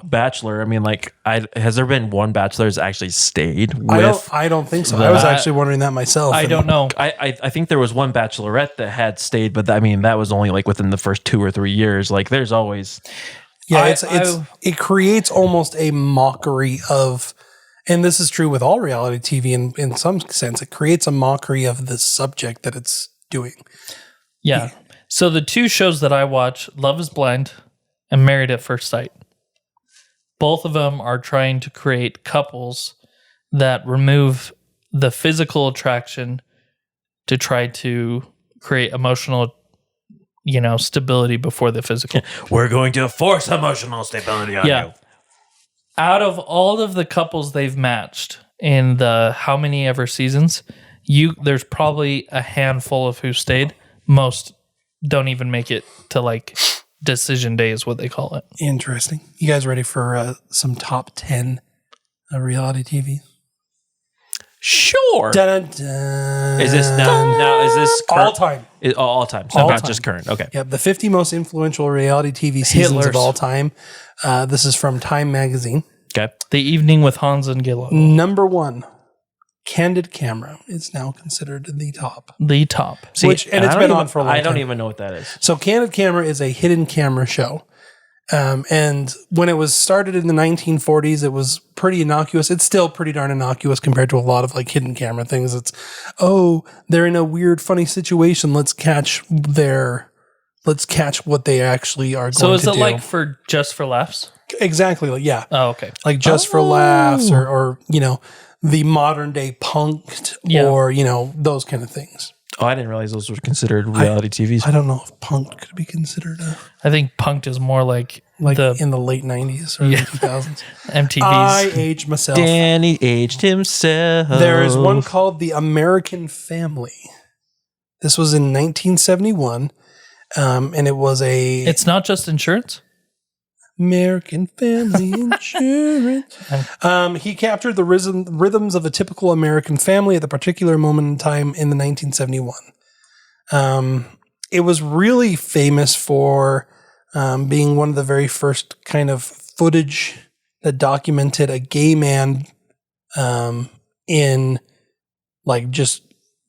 Speaker 2: Bachelor, I mean, like, has there been one Bachelor that's actually stayed with?
Speaker 3: I don't think so. I was actually wondering that myself.
Speaker 1: I don't know.
Speaker 2: I think there was one Bachelorette that had stayed, but I mean, that was only like within the first 2 or 3 years. Like, there's always.
Speaker 3: Yeah, it creates almost a mockery of, and this is true with all reality TV in some sense, it creates a mockery of the subject that it's doing.
Speaker 1: Yeah. So the 2 shows that I watch, Love is Blind and Married at First Sight, both of them are trying to create couples that remove the physical attraction to try to create emotional, stability before the physical.
Speaker 2: We're going to force emotional stability on you.
Speaker 1: Out of all of the couples they've matched in the how many ever seasons, there's probably a handful of who stayed. Most don't even make it to like decision day is what they call it.
Speaker 3: Interesting. You guys ready for some top 10 reality TV?
Speaker 2: Sure.
Speaker 3: Dun, dun, dun.
Speaker 2: Is this now? Is this current?
Speaker 3: all time?
Speaker 2: All time. So
Speaker 3: All
Speaker 2: not
Speaker 3: time.
Speaker 2: just current. Okay.
Speaker 3: Yep, the 50 most influential reality TV seasons
Speaker 1: Hitlers.
Speaker 3: of all time. This is from Time Magazine.
Speaker 2: Okay.
Speaker 1: The Evening with Hans and Gillo.
Speaker 3: Number 1, Candid Camera is now considered the top.
Speaker 1: The top.
Speaker 2: See,
Speaker 3: And it's
Speaker 2: I don't
Speaker 3: been
Speaker 2: even-
Speaker 3: on for a long
Speaker 2: I don't
Speaker 3: time.
Speaker 2: even know what that is.
Speaker 3: So Candid Camera is a hidden camera show. And when it was started in the 1940s, it was pretty innocuous. It's still pretty darn innocuous compared to a lot of like hidden camera things. It's, they're in a weird, funny situation. Let's catch what they actually are going to do.
Speaker 1: So is it like just for laughs?
Speaker 3: Exactly. Like, yeah.
Speaker 1: Oh, okay.
Speaker 3: Like just for laughs or the modern day punked or, those kind of things.
Speaker 2: Oh, I didn't realize those were considered reality TVs.
Speaker 3: I don't know if punked could be considered
Speaker 1: I think punked is more like
Speaker 3: in
Speaker 1: the
Speaker 3: the late 90s or the 2000s.
Speaker 1: MTV's.
Speaker 3: I aged myself.
Speaker 2: Danny aged himself.
Speaker 3: There is one called The American Family. This was in 1971, and it was
Speaker 1: It's not just insurance?
Speaker 3: American Family Insurance. He captured the rhythms of a typical American family at a particular moment in time in the 1971. It was really famous for being one of the very first kind of footage that documented a gay man in like just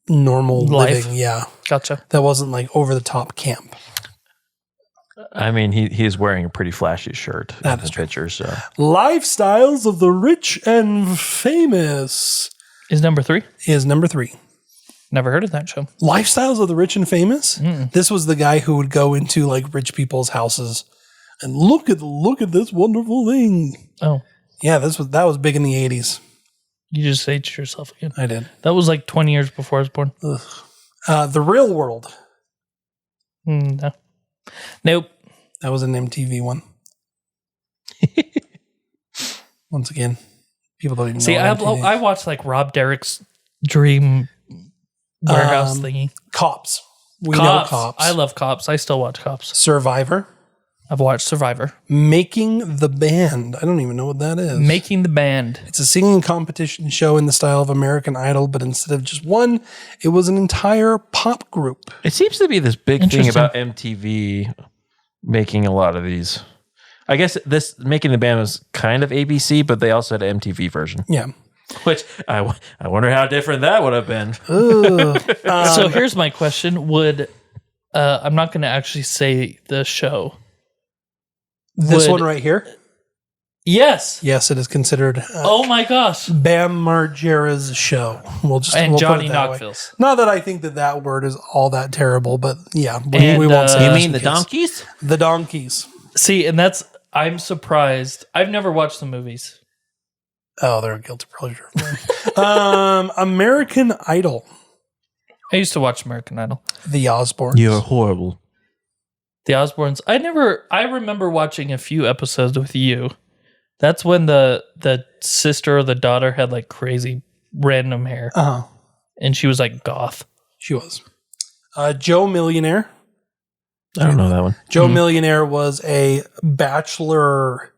Speaker 3: normal
Speaker 1: Life.
Speaker 3: living. Yeah.
Speaker 1: Gotcha.
Speaker 3: That wasn't like over the top camp.
Speaker 2: I mean, he's wearing a pretty flashy shirt
Speaker 3: That
Speaker 2: in
Speaker 3: is
Speaker 2: the
Speaker 3: true.
Speaker 2: picture. So
Speaker 3: Lifestyles of the Rich and Famous
Speaker 1: Is number 3?
Speaker 3: is number 3.
Speaker 1: Never heard of that show.
Speaker 3: Lifestyles of the Rich and Famous. This was the guy who would go into like rich people's houses and look at this wonderful thing.
Speaker 1: Oh,
Speaker 3: Yeah, that was big in the 80s.
Speaker 1: you just aged yourself again.
Speaker 3: I did.
Speaker 1: That was like 20 years before I was born.
Speaker 3: The Real World.
Speaker 1: No. Nope.
Speaker 3: That was an MTV one. Once again, people don't even
Speaker 1: See,
Speaker 3: know. what MTV is.
Speaker 1: I watched like Rob Derrick's Dream Warehouse thingy.
Speaker 3: Cops. We know
Speaker 1: Cops.
Speaker 3: Cops.
Speaker 1: I love Cops. I still watch Cops.
Speaker 3: Survivor.
Speaker 1: I've watched Survivor.
Speaker 3: Making the Band. I don't even know what that is.
Speaker 1: Making the Band.
Speaker 3: It's a singing competition show in the style of American Idol, but instead of just one, it was an entire pop group.
Speaker 2: it seems to be this big thing
Speaker 1: Interesting.
Speaker 2: about MTV making a lot of these. I guess this Making the Band was kind of ABC, but they also had an MTV version,
Speaker 3: Yeah.
Speaker 2: which I wonder how different that would have been.
Speaker 1: So here's my question. Would I'm not going to actually say the show.
Speaker 3: This
Speaker 1: Would-
Speaker 3: one right here.
Speaker 1: Yes.
Speaker 3: Yes, it is considered
Speaker 1: Oh my gosh.
Speaker 3: Bam Margera's show.
Speaker 1: And
Speaker 3: we'll
Speaker 1: Johnny
Speaker 3: put it that way.
Speaker 1: Knoxville's.
Speaker 3: Not that I think that word is all that terrible, but yeah,
Speaker 1: And,
Speaker 3: we won't say
Speaker 1: You
Speaker 3: that
Speaker 2: You mean the
Speaker 3: because-
Speaker 2: donkeys?
Speaker 3: The donkeys.
Speaker 1: See, and I'm surprised. I've never watched the movies.
Speaker 3: Oh, they're a guilty pleasure. American Idol.
Speaker 1: I used to watch American Idol.
Speaker 3: The Osbournes.
Speaker 2: You're horrible.
Speaker 1: The Osbournes. I remember watching a few episodes with you. That's when the sister or the daughter had like crazy random hair.
Speaker 3: Uh-huh.
Speaker 1: And she was like goth.
Speaker 3: She was. Joe Millionaire.
Speaker 2: I don't know that one.
Speaker 3: Joe Millionaire was a bachelor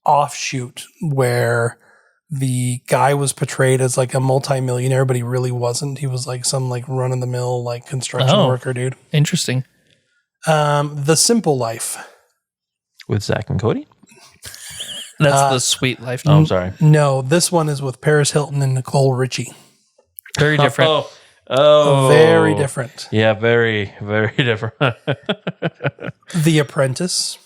Speaker 3: offshoot where the guy was portrayed as like a multimillionaire, but he really wasn't. He was like some like run of the mill like construction worker dude.
Speaker 1: Interesting.
Speaker 3: The Simple Life.
Speaker 2: With Zach and Cody?
Speaker 1: That's The Sweet Life.
Speaker 2: Oh, I'm sorry.
Speaker 3: No, this one is with Paris Hilton and Nicole Richie.
Speaker 1: Very different.
Speaker 2: Oh.
Speaker 3: Very different.
Speaker 2: Yeah, very, very different.
Speaker 3: The Apprentice.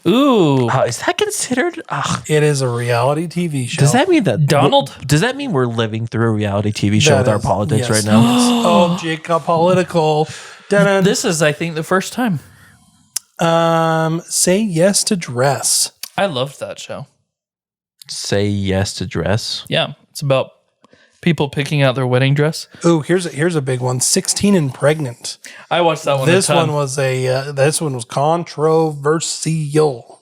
Speaker 1: Ooh.
Speaker 2: Is that considered?
Speaker 3: It is a reality TV show.
Speaker 2: Does that mean that
Speaker 1: Donald?
Speaker 2: Does that mean we're living through a reality TV show
Speaker 3: That
Speaker 2: with our
Speaker 3: is-
Speaker 2: politics
Speaker 3: yes.
Speaker 2: right now?
Speaker 3: Oh, Jake got political. Dun-dun.
Speaker 1: This is, I think, the first time.
Speaker 3: Say Yes to Dress.
Speaker 1: I loved that show.
Speaker 2: Say yes to dress.
Speaker 1: Yeah. It's about people picking out their wedding dress.
Speaker 3: Ooh, here's a big one. 16 and Pregnant.
Speaker 1: I watched that one.
Speaker 3: This
Speaker 1: a ton.
Speaker 3: one was controversial.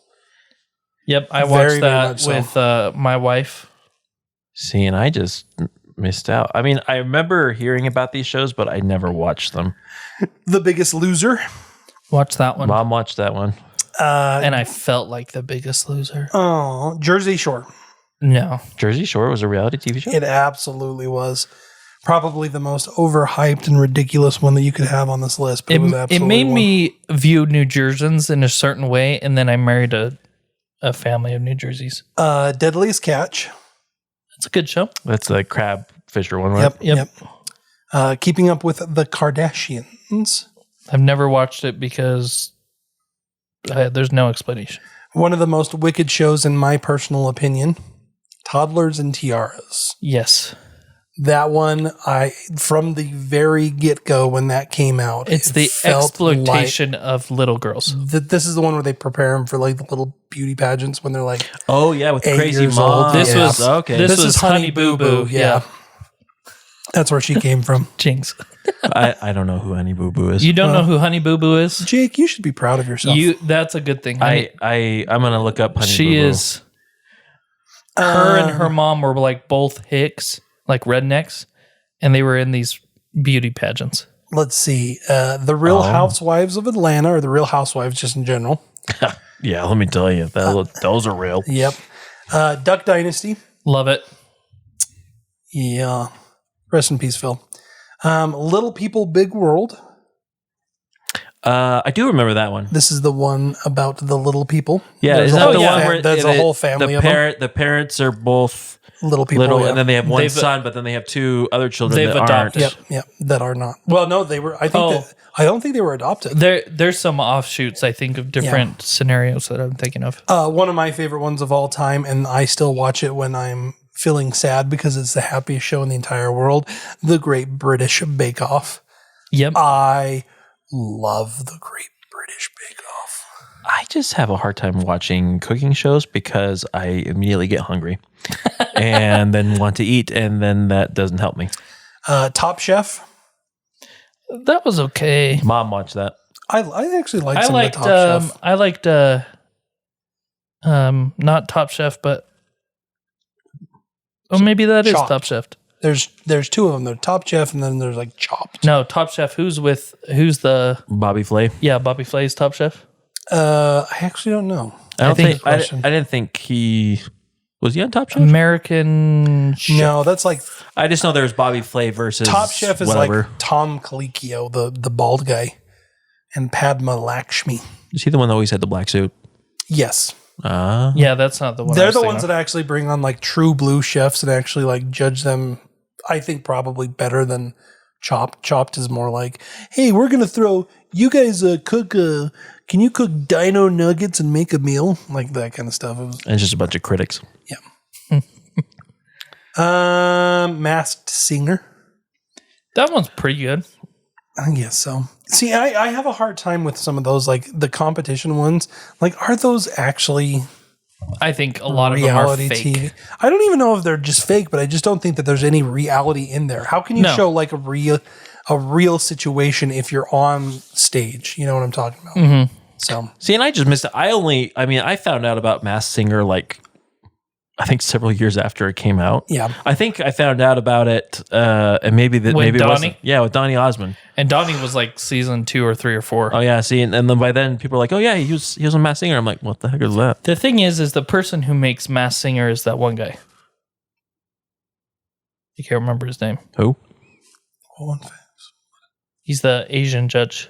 Speaker 1: Yep. I
Speaker 3: very,
Speaker 1: watched
Speaker 3: very
Speaker 1: that
Speaker 3: much so.
Speaker 1: with my wife.
Speaker 2: See, and I just missed out. I mean, I remember hearing about these shows, but I never watched them.
Speaker 3: The Biggest Loser.
Speaker 1: Watched that one.
Speaker 2: Mom watched that one.
Speaker 1: And I felt like the biggest loser.
Speaker 3: Oh, Jersey Shore.
Speaker 1: No.
Speaker 2: Jersey Shore was a reality TV show?
Speaker 3: It absolutely was. Probably the most overhyped and ridiculous one that you could have on this list. But it was
Speaker 1: It
Speaker 3: absolutely
Speaker 1: made
Speaker 3: one.
Speaker 1: me view New Jerseyans in a certain way, and then I married a family of New Jerseys.
Speaker 3: Deadliest Catch.
Speaker 1: It's a good show.
Speaker 2: That's the crab fisher one, right?
Speaker 1: Yep.
Speaker 3: Keeping Up with the Kardashians.
Speaker 1: I've never watched it because there's no explanation.
Speaker 3: One of the most wicked shows in my personal opinion. Toddlers and Tiaras.
Speaker 1: Yes.
Speaker 3: That one, from the very get-go when that came out,
Speaker 1: It's
Speaker 3: it
Speaker 1: the
Speaker 3: felt
Speaker 1: exploitation of little girls.
Speaker 3: like this is the one where they prepare them for like the little beauty pageants when they're like,
Speaker 2: Oh, yeah, with the
Speaker 3: 8
Speaker 2: crazy
Speaker 3: years
Speaker 2: mom.
Speaker 3: old.
Speaker 1: This
Speaker 3: Yeah.
Speaker 1: was
Speaker 2: okay.
Speaker 1: This
Speaker 3: this
Speaker 1: was
Speaker 3: is Honey Boo Boo. Yeah. That's where she came from.
Speaker 1: Jinx.
Speaker 2: I don't know who Honey Boo Boo is.
Speaker 1: You don't know who Honey Boo Boo is?
Speaker 3: Jake, you should be proud of yourself.
Speaker 1: That's a good thing. Honey,
Speaker 2: I'm gonna look up Honey
Speaker 1: she
Speaker 2: Boo Boo.
Speaker 1: is. Her and her mom were like both hicks, like rednecks, and they were in these beauty pageants.
Speaker 3: Let's see. The Real Housewives of Atlanta, or the Real Housewives just in general.
Speaker 2: Yeah, let me tell you, those are real.
Speaker 3: Yep. Duck Dynasty.
Speaker 1: Love it.
Speaker 3: Yeah. Rest in peace, Phil. Little People, Big World.
Speaker 2: I do remember that one.
Speaker 3: This is the one about the little people.
Speaker 2: Yeah,
Speaker 3: There's
Speaker 2: is
Speaker 3: a
Speaker 2: that
Speaker 3: whole
Speaker 2: the
Speaker 3: fa-
Speaker 2: one where
Speaker 3: there's a whole family of them.
Speaker 2: the parents are both
Speaker 3: Little people,
Speaker 2: little,
Speaker 3: yeah.
Speaker 2: and then they have one
Speaker 1: They've-
Speaker 2: son, but then they have two other children
Speaker 1: They've
Speaker 2: that
Speaker 1: adopted.
Speaker 2: aren't.
Speaker 3: Yep, that are not. Well, no, they were. I don't think they were adopted.
Speaker 1: There's some offshoots, I think, of different scenarios that I'm thinking of.
Speaker 3: One of my favorite ones of all time, and I still watch it when I'm feeling sad because it's the happiest show in the entire world. The Great British Bake Off.
Speaker 1: Yep.
Speaker 3: I love the Great British Bake Off.
Speaker 2: I just have a hard time watching cooking shows because I immediately get hungry and then want to eat, and then that doesn't help me.
Speaker 3: Top Chef.
Speaker 1: That was okay.
Speaker 2: Mom watched that.
Speaker 3: I actually like
Speaker 1: I
Speaker 3: some
Speaker 1: liked
Speaker 3: of the Top Chef.
Speaker 1: I liked not Top Chef, but maybe that is
Speaker 3: Chopped.
Speaker 1: Top Chef.
Speaker 3: There's two of them. There's Top Chef, and then there's like Chopped.
Speaker 1: No, Top Chef. Who's the
Speaker 2: Bobby Flay.
Speaker 1: Bobby Flay's Top Chef?
Speaker 3: I actually don't know.
Speaker 2: I
Speaker 1: think-
Speaker 2: didn't think he was he on Top Chef.
Speaker 1: American Chef.
Speaker 3: No, that's like
Speaker 2: I just know there's Bobby Flay versus
Speaker 3: Top Chef is
Speaker 2: whatever.
Speaker 3: like Tom Colicchio, the bald guy, and Padma Lakshmi.
Speaker 2: Is he the one that always had the black suit?
Speaker 3: Yes.
Speaker 1: Yeah, that's not the one.
Speaker 3: They're the ones that actually bring on like true blue chefs and actually like judge them. I think probably better than Chopped. Chopped is more like, hey, we're gonna throw you guys cook. Can you cook dino nuggets and make a meal like that kind of stuff? It was,
Speaker 2: And it's just a bunch of critics.
Speaker 3: Masked Singer.
Speaker 1: That one's pretty good.
Speaker 3: I guess so. See, I have a hard time with some of those, like the competition ones. Like, are those actually
Speaker 1: I think a lot of them are
Speaker 3: reality
Speaker 1: fake.
Speaker 3: TV? I don't even know if they're just fake, but I just don't think that there's any reality in there. How can you
Speaker 1: No.
Speaker 3: show like a real situation if you're on stage? You know what I'm talking about? So
Speaker 2: See, and I just missed it. I found out about Masked Singer like I think several years after it came out.
Speaker 3: Yeah.
Speaker 2: I think I found out about it, and maybe
Speaker 1: With
Speaker 2: it
Speaker 1: Donnie?
Speaker 2: wasn't. Yeah, with Donnie Osmond.
Speaker 1: And Donnie was like season 2 or 3 or 4.
Speaker 2: Oh yeah, see, and then by then people are like, oh yeah, he was a Masked Singer. I'm like, what the heck is that?
Speaker 1: The thing is the person who makes Masked Singer is that one guy. You can't remember his name.
Speaker 2: Who?
Speaker 3: One
Speaker 1: He's the Asian judge.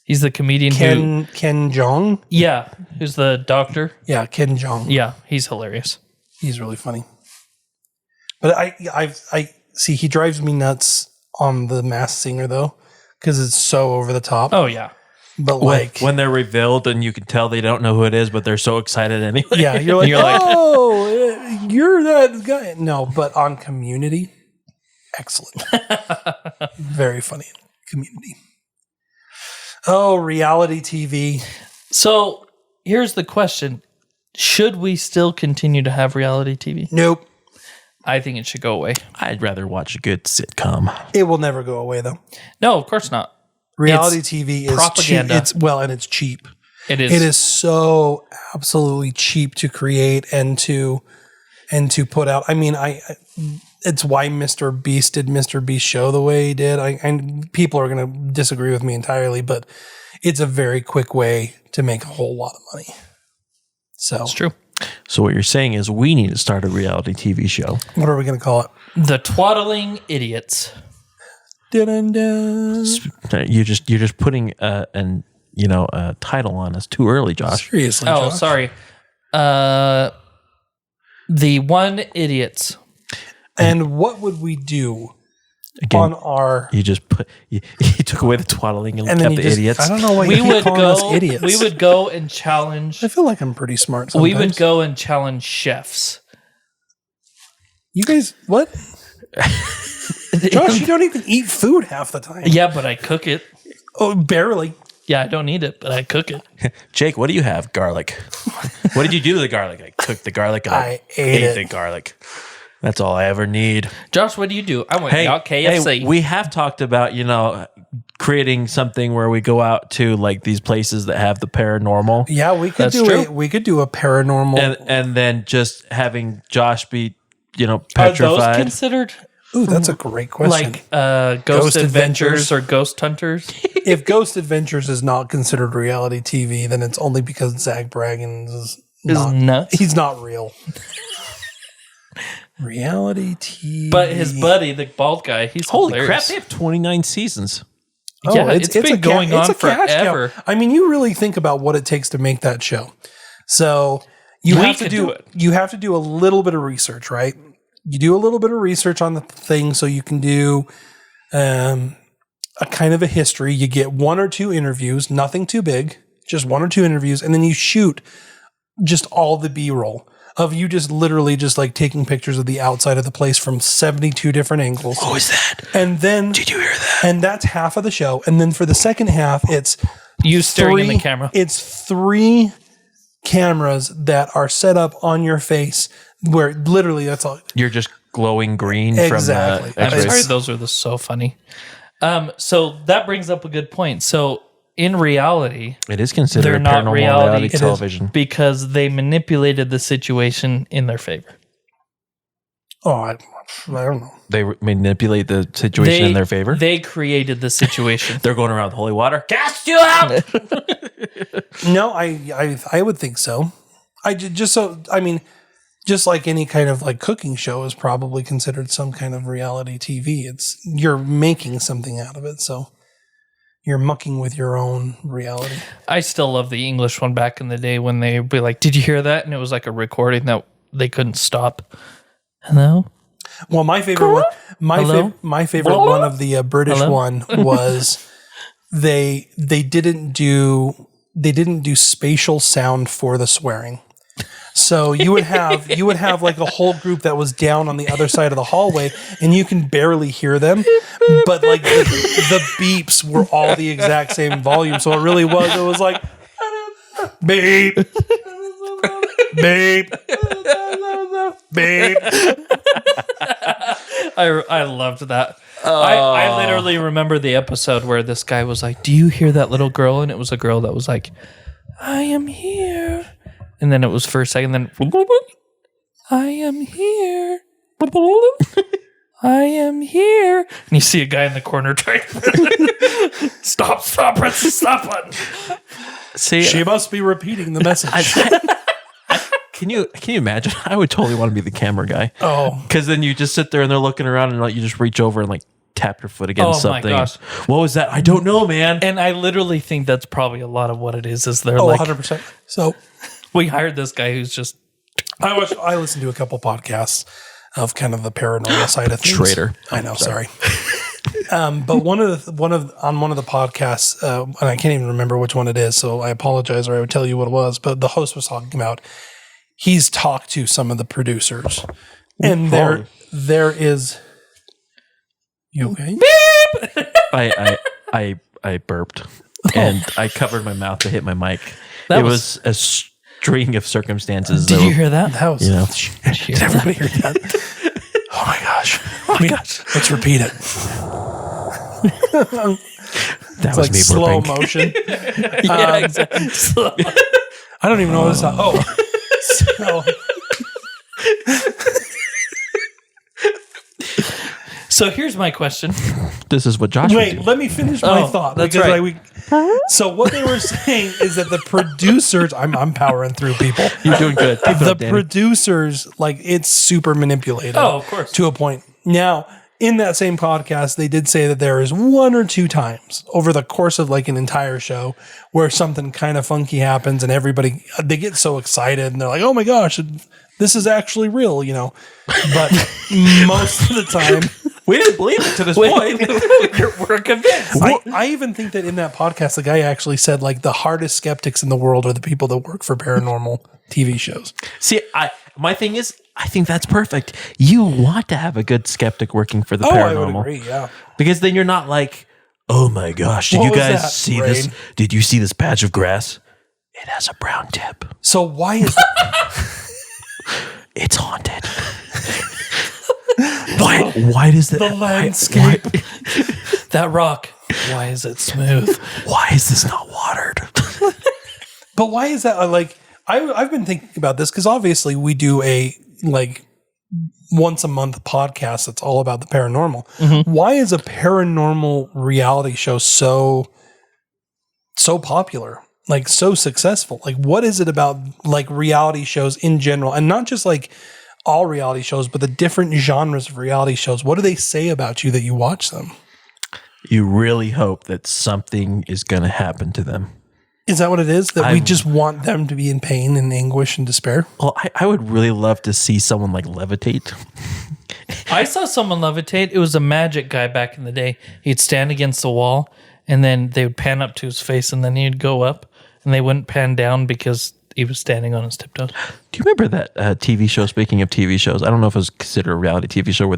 Speaker 1: He's the comedian who...
Speaker 3: Ken Jeong.
Speaker 1: Yeah, who's the doctor.
Speaker 3: Yeah, Ken Jeong.
Speaker 1: Yeah, he's hilarious.
Speaker 3: He's really funny. But I see he drives me nuts on the Masked Singer though, because it's so over the top.
Speaker 1: Oh, yeah.
Speaker 3: But like
Speaker 2: When they're revealed and you can tell they don't know who it is, but they're so excited anyway.
Speaker 3: yeah, you're like,
Speaker 1: You're like-
Speaker 3: oh, you're that guy. No, but on Community, excellent. Very funny Community. Oh, reality TV.
Speaker 1: So here's the question. Should we still continue to have reality TV?
Speaker 3: Nope.
Speaker 1: I think it should go away.
Speaker 2: I'd rather watch a good sitcom.
Speaker 3: It will never go away though.
Speaker 1: No, of course not.
Speaker 3: Reality
Speaker 1: It's
Speaker 3: TV is
Speaker 1: propaganda.
Speaker 3: cheap. And it's cheap.
Speaker 1: It is.
Speaker 3: It is so absolutely cheap to create and to put out. I mean, it's why Mr. Beast did Mr. Beast show the way he did. And people are going to disagree with me entirely, but it's a very quick way to make a whole lot of money. So
Speaker 1: It's true.
Speaker 2: So what you're saying is we need to start a reality TV show.
Speaker 3: what are we going to call it?
Speaker 1: The Twaddling Idiots.
Speaker 3: Dun-dun-dun.
Speaker 2: You're just putting a title on us too early, Josh.
Speaker 3: Seriously,
Speaker 1: Oh,
Speaker 3: Josh?
Speaker 1: sorry. The One Idiots.
Speaker 3: And what would we do
Speaker 2: Again,
Speaker 3: on our?
Speaker 2: you just you took away the twaddling and,
Speaker 3: And then
Speaker 2: kept
Speaker 3: you
Speaker 2: the
Speaker 3: just,
Speaker 2: idiots.
Speaker 3: I don't know why
Speaker 1: We
Speaker 3: you keep
Speaker 1: would
Speaker 3: calling us
Speaker 1: go.
Speaker 3: idiots.
Speaker 1: We would go and challenge.
Speaker 3: I feel like I'm pretty smart.
Speaker 1: We
Speaker 3: Sometimes.
Speaker 1: would go and challenge chefs.
Speaker 3: You guys, what? Josh, you don't even eat food half the time.
Speaker 1: Yeah, but I cook it.
Speaker 3: Oh, barely.
Speaker 1: Yeah, I don't eat it, but I cook it.
Speaker 2: Jake, what do you have? Garlic. What did you do to the garlic? I cooked the garlic. And
Speaker 3: I ate it.
Speaker 2: the garlic. That's all I ever need.
Speaker 1: Josh, what do you do? I went out KFC.
Speaker 2: Hey, we have talked about, creating something where we go out to like these places that have the paranormal,
Speaker 3: Yeah, we could
Speaker 1: That's
Speaker 3: do
Speaker 1: true.
Speaker 3: it. We could do a paranormal.
Speaker 2: and then just having Josh be,
Speaker 1: Are those
Speaker 2: petrified.
Speaker 1: considered
Speaker 3: Ooh, that's a great question.
Speaker 1: like Ghost
Speaker 3: Ghost
Speaker 1: Adventures or Ghost Hunters?
Speaker 3: If Ghost Adventures is not considered reality TV, then it's only because Zach Braggins is not.
Speaker 1: Nuts.
Speaker 3: He's not real. Reality TV.
Speaker 1: But his buddy, the bald guy, he's
Speaker 2: Holy crap!
Speaker 1: hilarious.
Speaker 2: They have 29 seasons.
Speaker 1: Yeah, it's been
Speaker 3: a
Speaker 1: going on
Speaker 3: it's a cash cow.
Speaker 1: forever.
Speaker 3: I mean, you really think about what it takes to make that show. So you
Speaker 1: We
Speaker 3: have to
Speaker 1: could
Speaker 3: do
Speaker 1: do it.
Speaker 3: You have to do a little bit of research, right? You do a little bit of research on the thing, so you can do a kind of a history. You get 1 or 2 interviews, nothing too big, just 1 or 2 interviews, and then you shoot just all the B-roll of you just literally just like taking pictures of the outside of the place from 72 different angles.
Speaker 2: What was that?
Speaker 3: And then
Speaker 2: Did you hear that?
Speaker 3: and that's half of the show. And then for the second half, it's
Speaker 1: You staring in the camera.
Speaker 3: It's 3 cameras that are set up on your face where literally that's all.
Speaker 2: You're just glowing green
Speaker 3: Exactly.
Speaker 2: from the X-rays.
Speaker 1: Sorry, those are so funny. So that brings up a good point. So in reality,
Speaker 2: It is considered
Speaker 1: They're
Speaker 2: a
Speaker 1: not
Speaker 2: paranormal
Speaker 1: reality.
Speaker 2: reality
Speaker 1: It is.
Speaker 2: television.
Speaker 1: because they manipulated the situation in their favor.
Speaker 3: Oh, I don't know.
Speaker 2: They manipulate the situation in their favor.
Speaker 1: They created the situation.
Speaker 2: They're going around with holy water. Cast you out.
Speaker 3: No, I would think so. Just like any kind of like cooking show is probably considered some kind of reality TV. It's you're making something out of it, so you're mucking with your own reality.
Speaker 1: I still love the English one back in the day when they'd be like, "Did you hear that?" And it was like a recording that they couldn't stop. Hello?
Speaker 3: Well, my favorite one,
Speaker 1: Hello?
Speaker 3: my favorite one of the British
Speaker 1: Hello?
Speaker 3: one was they didn't do spatial sound for the swearing. So you would have like a whole group that was down on the other side of the hallway, and you can barely hear them, but like the beeps were all the exact same volume. So it was like beep, beep, beep.
Speaker 1: I loved that. I literally remember the episode where this guy was like, "Do you hear that little girl?" And it was a girl that was like, "I am here." and then it was for a second, then I am here. I am here. And you see a guy in the corner trying to stop, press the stop button.
Speaker 2: See,
Speaker 3: She must be repeating the message.
Speaker 2: can you imagine? I would totally want to be the camera guy.
Speaker 3: Oh.
Speaker 2: Because then you just sit there and they're looking around and like you just reach over and like tap your foot against
Speaker 1: Oh my
Speaker 2: something.
Speaker 1: gosh.
Speaker 2: What was that? I don't know, man.
Speaker 1: And I literally think that's probably a lot of what it is they're
Speaker 3: Oh,
Speaker 1: like,
Speaker 3: 100%. So
Speaker 1: we hired this guy who's just,
Speaker 3: I listened to a couple podcasts of kind of the paranormal side of things.
Speaker 2: Traitor.
Speaker 3: I know, sorry. But on one of the podcasts, and I can't even remember which one it is, so I apologize, or I would tell you what it was. But the host was talking about he's talked to some of the producers, and there is. You okay?
Speaker 2: I burped and I covered my mouth to hit my mic.
Speaker 1: That
Speaker 2: it was a string of circumstances.
Speaker 1: did you hear that?
Speaker 3: That was.
Speaker 2: You know.
Speaker 3: Did everybody hear that? Oh my gosh! Let's repeat it.
Speaker 2: That
Speaker 3: It's
Speaker 2: was
Speaker 3: like
Speaker 2: me
Speaker 3: slow
Speaker 2: burping.
Speaker 3: motion.
Speaker 1: Yeah, exactly.
Speaker 3: I don't even know what it's. Oh,
Speaker 1: So here's my question.
Speaker 2: This is what Josh would
Speaker 3: wait.
Speaker 2: do.
Speaker 3: Let me finish my
Speaker 1: Oh,
Speaker 3: thought.
Speaker 1: that's
Speaker 3: because
Speaker 1: right.
Speaker 3: So what they were saying is that the producers. I'm powering through people.
Speaker 2: You're doing good. Keep it
Speaker 3: The
Speaker 2: up, Danny.
Speaker 3: producers, like, it's super manipulated.
Speaker 1: Oh, of course.
Speaker 3: To a point. Now, in that same podcast, they did say that there is 1 or 2 times over the course of like an entire show where something kind of funky happens and everybody, they get so excited and they're like, oh my gosh, this is actually real, you know. But most of the time,
Speaker 2: We didn't believe it to this point.
Speaker 1: We're convinced.
Speaker 3: I even think that in that podcast, the guy actually said like the hardest skeptics in the world are the people that work for paranormal TV shows.
Speaker 2: See, my thing is, I think that's perfect. You want to have a good skeptic working for the paranormal.
Speaker 3: I would agree, yeah.
Speaker 2: Because then you're not like, oh my gosh, did
Speaker 3: What
Speaker 2: you
Speaker 3: was
Speaker 2: guys
Speaker 3: that,
Speaker 2: see
Speaker 3: Rain?
Speaker 2: this? Did you see this patch of grass? It has a brown tip.
Speaker 3: So why is
Speaker 2: It's haunted. Why does that?
Speaker 3: the landscape?
Speaker 1: That rock, why is it smooth?
Speaker 2: Why is this not watered?
Speaker 3: But why is that? Like, I've been thinking about this because obviously we do a like once a month podcast that's all about the paranormal.
Speaker 1: Mm-hmm.
Speaker 3: Why is a paranormal reality show so popular? Like so successful? Like what is it about like reality shows in general, and not just like all reality shows, but the different genres of reality shows? What do they say about you that you watch them?
Speaker 2: You really hope that something is going to happen to them.
Speaker 3: Is that what it is? That we just want them to be in pain and anguish and despair?
Speaker 2: Well, I would really love to see someone like levitate.
Speaker 1: I saw someone levitate. It was a magic guy back in the day. He'd stand against the wall, and then they would pan up to his face, and then he'd go up, and they wouldn't pan down because he was standing on his tiptoes.
Speaker 2: Do you remember that TV show? Speaking of TV shows, I don't know if it was considered a reality TV show where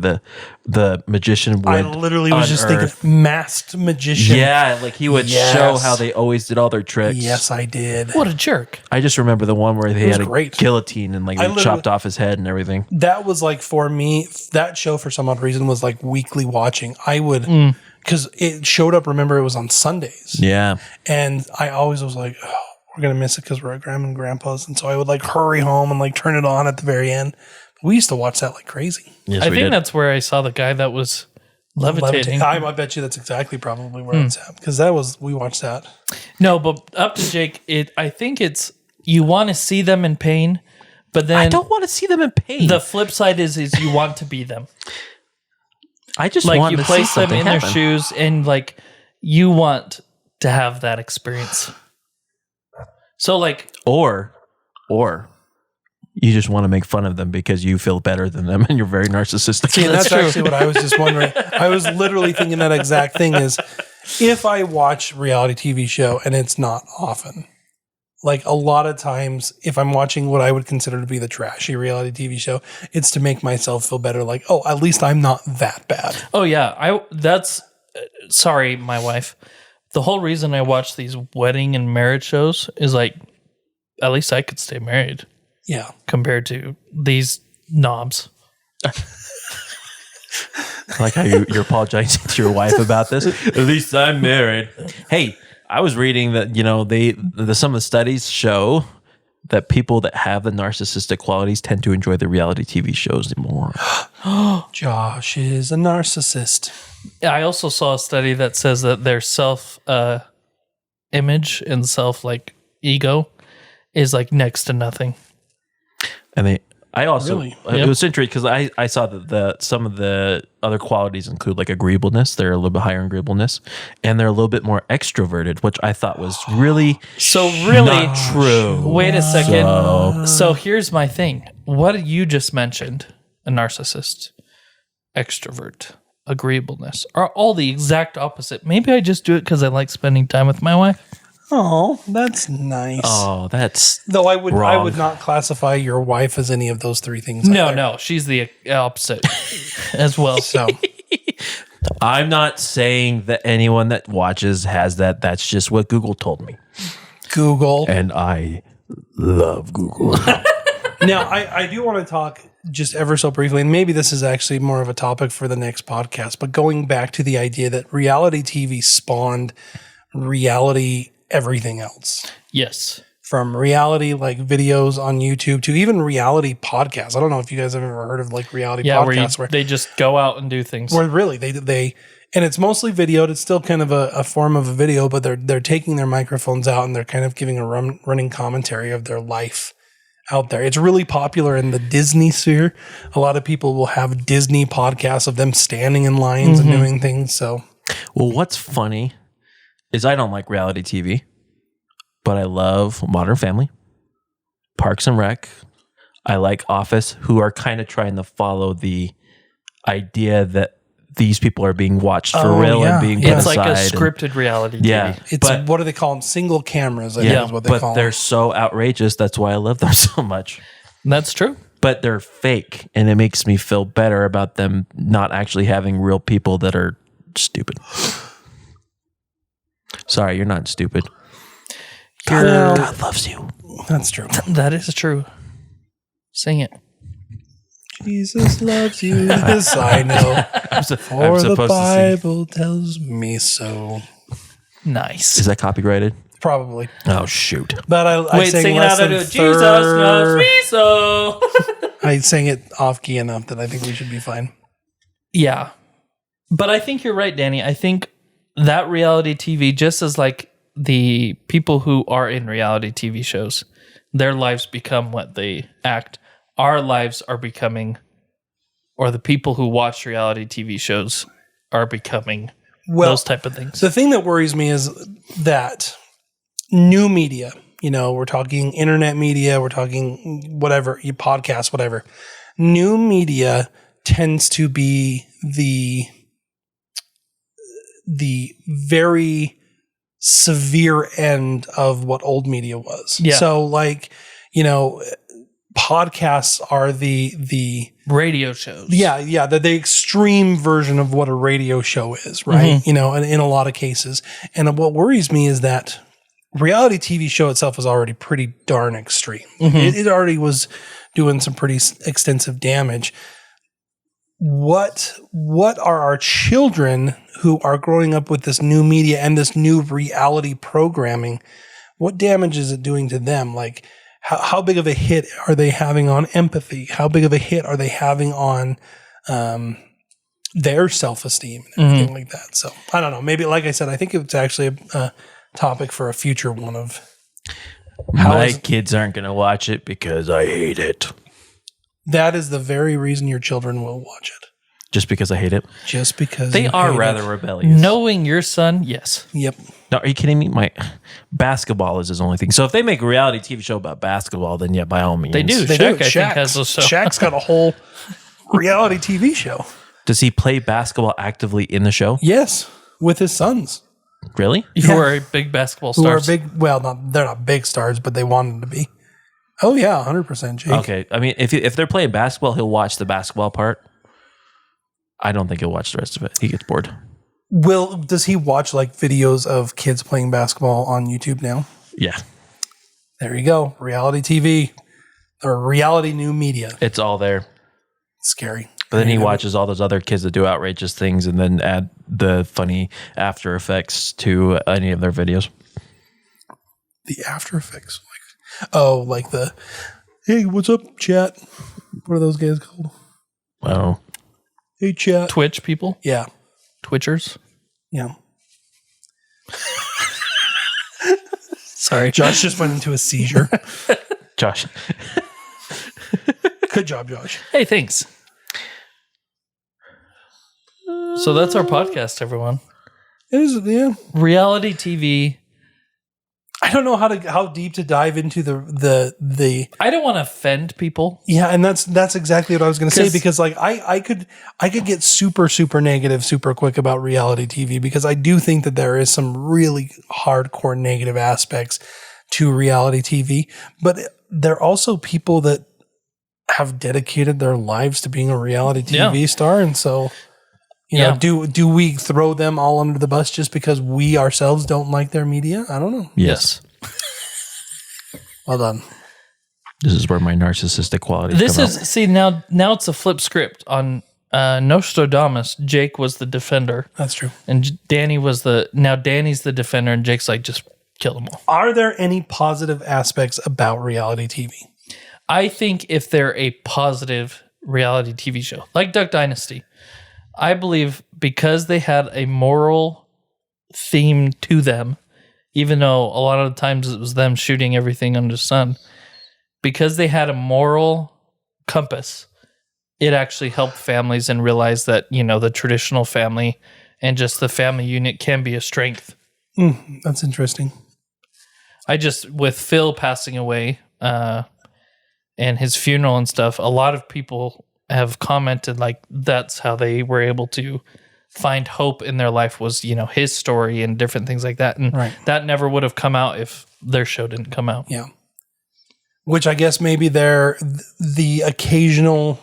Speaker 2: the magician would.
Speaker 3: I literally was just
Speaker 2: unearth-
Speaker 3: thinking masked magician.
Speaker 2: Yeah, like he would
Speaker 3: Yes.
Speaker 2: show how they always did all their tricks.
Speaker 3: Yes, I did.
Speaker 1: What a jerk.
Speaker 2: I just remember the one where they
Speaker 3: was
Speaker 2: had a
Speaker 3: great.
Speaker 2: guillotine and like
Speaker 3: I
Speaker 2: they
Speaker 3: literally-
Speaker 2: chopped off his head and everything.
Speaker 3: That was like for me, that show for some odd reason was like weekly watching. I would, because it showed up, remember it was on Sundays.
Speaker 2: Yeah.
Speaker 3: And I always was like, oh, we're going to miss it because we're at grandma and grandpa's. And so I would like hurry home and like turn it on at the very end. We used to watch that like crazy.
Speaker 2: Yes,
Speaker 1: I
Speaker 2: we
Speaker 1: think
Speaker 2: did.
Speaker 1: that's where I saw the guy that was levitating.
Speaker 3: I bet you that's exactly probably where it's at. Because we watched that.
Speaker 1: No, but up to Jake, I think it's you want to see them in pain, but then
Speaker 2: I don't want to see them in pain.
Speaker 1: the flip side is you want to be them.
Speaker 2: I just
Speaker 1: Like
Speaker 2: want
Speaker 1: you
Speaker 2: to
Speaker 1: place
Speaker 2: see
Speaker 1: them
Speaker 2: something
Speaker 1: in
Speaker 2: happen.
Speaker 1: their shoes, and like you want to have that experience. So like,
Speaker 2: Or you just want to make fun of them because you feel better than them and you're very narcissistic.
Speaker 3: See,
Speaker 1: that's
Speaker 3: that's
Speaker 1: true.
Speaker 3: actually what I was just wondering. I was literally thinking that exact thing is if I watch reality TV show, and it's not often, like a lot of times if I'm watching what I would consider to be the trashy reality TV show, it's to make myself feel better. Like, oh, at least I'm not that bad.
Speaker 1: oh yeah, sorry, my wife. The whole reason I watch these wedding and marriage shows is like, at least I could stay married
Speaker 3: Yeah.
Speaker 1: compared to these knobs.
Speaker 2: I like how you're apologizing to your wife about this. At least I'm married. Hey, I was reading that some of the studies show that people that have the narcissistic qualities tend to enjoy the reality TV shows more.
Speaker 3: Josh is a narcissist.
Speaker 1: I also saw a study that says that their self image and self ego is next to nothing.
Speaker 2: And I also,
Speaker 3: Really?
Speaker 2: it was interesting because I saw that some of the other qualities include agreeableness. They're a little bit higher agreeableness, and they're a little bit more extroverted, which I thought was really not true.
Speaker 1: Wait a second. So here's my thing. What you just mentioned, a narcissist, extrovert, agreeableness, are all the exact opposite. Maybe I just do it because I like spending time with my wife.
Speaker 3: Oh, that's nice.
Speaker 2: Oh, that's
Speaker 3: Though I would
Speaker 2: wrong.
Speaker 3: not classify your wife as any of those three things.
Speaker 1: No, she's the opposite as well.
Speaker 3: So
Speaker 2: I'm not saying that anyone that watches has that. That's just what Google told me.
Speaker 3: Google.
Speaker 2: And I love Google.
Speaker 3: Now, I do want to talk just ever so briefly, and maybe this is actually more of a topic for the next podcast, but going back to the idea that reality TV spawned reality everything else.
Speaker 1: Yes.
Speaker 3: From reality videos on YouTube to even reality podcasts. I don't know if you guys have ever heard of reality podcasts
Speaker 1: where they just go out and do things.
Speaker 3: Where really they and it's mostly videoed. It's still kind of a form of a video, but they're taking their microphones out and they're kind of giving a running commentary of their life out there. It's really popular in the Disney sphere. A lot of people will have Disney podcasts of them standing in lines and doing things. So,
Speaker 2: well, what's funny is I don't like reality TV, but I love Modern Family, Parks and Rec. I like Office, who are kind of trying to follow the idea that these people are being watched for real and being put
Speaker 1: It's
Speaker 2: aside.
Speaker 1: like a scripted reality TV.
Speaker 2: Yeah.
Speaker 3: it's what do they call them? Single cameras, I think is what they call
Speaker 2: but they're
Speaker 3: them.
Speaker 2: so outrageous. That's why I love them so much.
Speaker 1: That's true.
Speaker 2: But they're fake, and it makes me feel better about them not actually having real people that are stupid. Sorry, you're not stupid. God loves you.
Speaker 3: That's true.
Speaker 1: That is true. Sing it.
Speaker 3: Jesus loves you. Yes, I know.
Speaker 2: I'm
Speaker 3: For the
Speaker 2: supposed to
Speaker 3: Bible tells me so.
Speaker 1: Nice.
Speaker 2: Is that copyrighted?
Speaker 3: Probably.
Speaker 2: Oh, shoot.
Speaker 3: But I
Speaker 1: Wait,
Speaker 3: sang
Speaker 1: sing it
Speaker 3: less
Speaker 1: out.
Speaker 3: than
Speaker 1: Jesus loves me so.
Speaker 3: I sang it off key enough that I think we should be fine.
Speaker 1: Yeah. But I think you're right, Danny. I think that reality TV, just as the people who are in reality TV shows, their lives become what they act. Our lives are becoming, or the people who watch reality TV shows are becoming those type of things.
Speaker 3: The thing that worries me is that new media, we're talking internet media, we're talking whatever, podcasts, whatever. New media tends to be the very severe end of what old media was.
Speaker 1: Yeah.
Speaker 3: So podcasts are the
Speaker 1: Radio shows.
Speaker 3: the extreme version of what a radio show is, right? In a lot of cases. And what worries me is that reality TV show itself is already pretty darn extreme. It already was doing some pretty extensive damage. What are our children who are growing up with this new media and this new reality programming? What damage is it doing to them? How big of a hit are they having on empathy? How big of a hit are they having on their self-esteem and everything like that? So I don't know. Maybe, like I said, I think it's actually a topic for a future one of
Speaker 2: My kids aren't going to watch it because I hate it.
Speaker 3: That is the very reason your children will watch it.
Speaker 2: Just because I hate it?
Speaker 3: Just because
Speaker 2: They
Speaker 3: you
Speaker 2: are
Speaker 3: hate
Speaker 2: rather
Speaker 3: it.
Speaker 2: rebellious.
Speaker 1: Knowing your son, yes.
Speaker 3: Yep.
Speaker 2: No, are you kidding me? My basketball is his only thing. So if they make a reality TV show about basketball, then yeah, by all means.
Speaker 1: They do.
Speaker 3: They
Speaker 1: Shaq,
Speaker 3: do.
Speaker 1: I think, has a show.
Speaker 3: Shaq's got a whole reality TV show.
Speaker 2: Does he play basketball actively in the show?
Speaker 3: Yes, with his sons.
Speaker 2: Really?
Speaker 1: Who are big basketball
Speaker 3: Who
Speaker 1: stars.
Speaker 3: are big, well, they're not big stars, but they want them to be. Oh, yeah, 100%, Jake.
Speaker 2: Okay. I mean, if they're playing basketball, he'll watch the basketball part. I don't think he'll watch the rest of it. He gets bored.
Speaker 3: Does he watch videos of kids playing basketball on YouTube now?
Speaker 2: Yeah.
Speaker 3: There you go. Reality TV or reality new media.
Speaker 2: It's all there.
Speaker 3: Scary.
Speaker 2: But then he watches all those other kids that do outrageous things and then add the funny after effects to any of their videos.
Speaker 3: The After Effects. Oh, like the, hey, what's up, chat? What are those guys called?
Speaker 2: Oh,
Speaker 3: Hey, chat.
Speaker 1: Twitch people,
Speaker 3: Yeah.
Speaker 1: Twitchers.
Speaker 3: Yeah.
Speaker 1: Sorry.
Speaker 3: Josh just went into a seizure.
Speaker 2: Josh.
Speaker 3: Good job, Josh.
Speaker 1: Hey, thanks. So that's our podcast, everyone.
Speaker 3: It is, yeah.
Speaker 1: Reality TV.
Speaker 3: I don't know how deep to dive into the
Speaker 1: I don't want to offend people.
Speaker 3: yeah, and that's exactly what I was going to say,
Speaker 1: 'Cause-
Speaker 3: because like I could get super negative super quick about reality TV, because I do think that there is some really hardcore negative aspects to reality TV, but there are also people that have dedicated their lives to being a reality TV star, and so you know, do we throw them all under the bus just because we ourselves don't like their media? I don't know.
Speaker 2: Yes.
Speaker 3: Well done.
Speaker 2: This is where my narcissistic qualities
Speaker 1: This
Speaker 2: come
Speaker 1: is
Speaker 2: out.
Speaker 1: see now it's a flip script on Nostradamus. Jake was the defender,
Speaker 3: That's true.
Speaker 1: and Danny's the defender, and Jake's like, just kill them all.
Speaker 3: Are there any positive aspects about reality TV?
Speaker 1: I think if they're a positive reality TV show like Duck Dynasty, I believe because they had a moral theme to them, even though a lot of the times it was them shooting everything under the sun, because they had a moral compass, it actually helped families and realize that, you know, the traditional family and just the family unit can be a strength.
Speaker 3: That's interesting.
Speaker 1: With Phil passing away and his funeral and stuff, a lot of people have commented like that's how they were able to find hope in their life, was, you know, his story and different things like that. And that never would have come out if their show didn't come out.
Speaker 3: Yeah. Which I guess maybe they're the occasional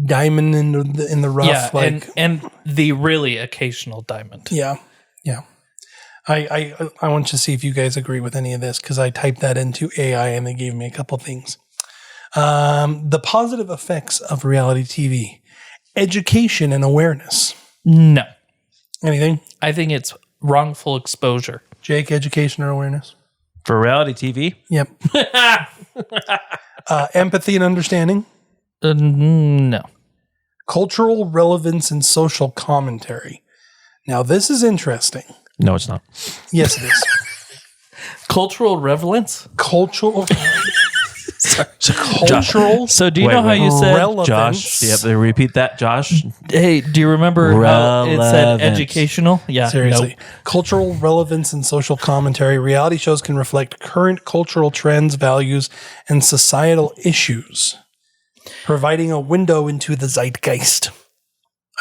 Speaker 3: diamond in the rough.
Speaker 1: Yeah,
Speaker 3: like,
Speaker 1: and the really occasional diamond.
Speaker 3: yeah. Yeah. I want to see if you guys agree with any of this, because I typed that into AI and they gave me a couple things. The positive effects of reality TV: education and awareness.
Speaker 1: No.
Speaker 3: Anything?
Speaker 1: I think it's wrongful exposure.
Speaker 3: Jake, education or awareness?
Speaker 2: For reality TV,
Speaker 3: Yep. Empathy and understanding.
Speaker 1: No.
Speaker 3: Cultural relevance and social commentary. Now, this is interesting.
Speaker 2: no, it's not.
Speaker 3: Yes, it is.
Speaker 1: Cultural relevance?
Speaker 3: Cultural. Cultural.
Speaker 1: So do you know how you said,
Speaker 3: relevance.
Speaker 2: Josh, you have to repeat that, Josh.
Speaker 1: hey, do you remember how it said
Speaker 2: Relevance.
Speaker 1: educational? Yeah.
Speaker 3: Seriously.
Speaker 1: nope.
Speaker 3: Cultural relevance and social commentary. Reality shows can reflect current cultural trends, values, and societal issues, providing a window into the zeitgeist.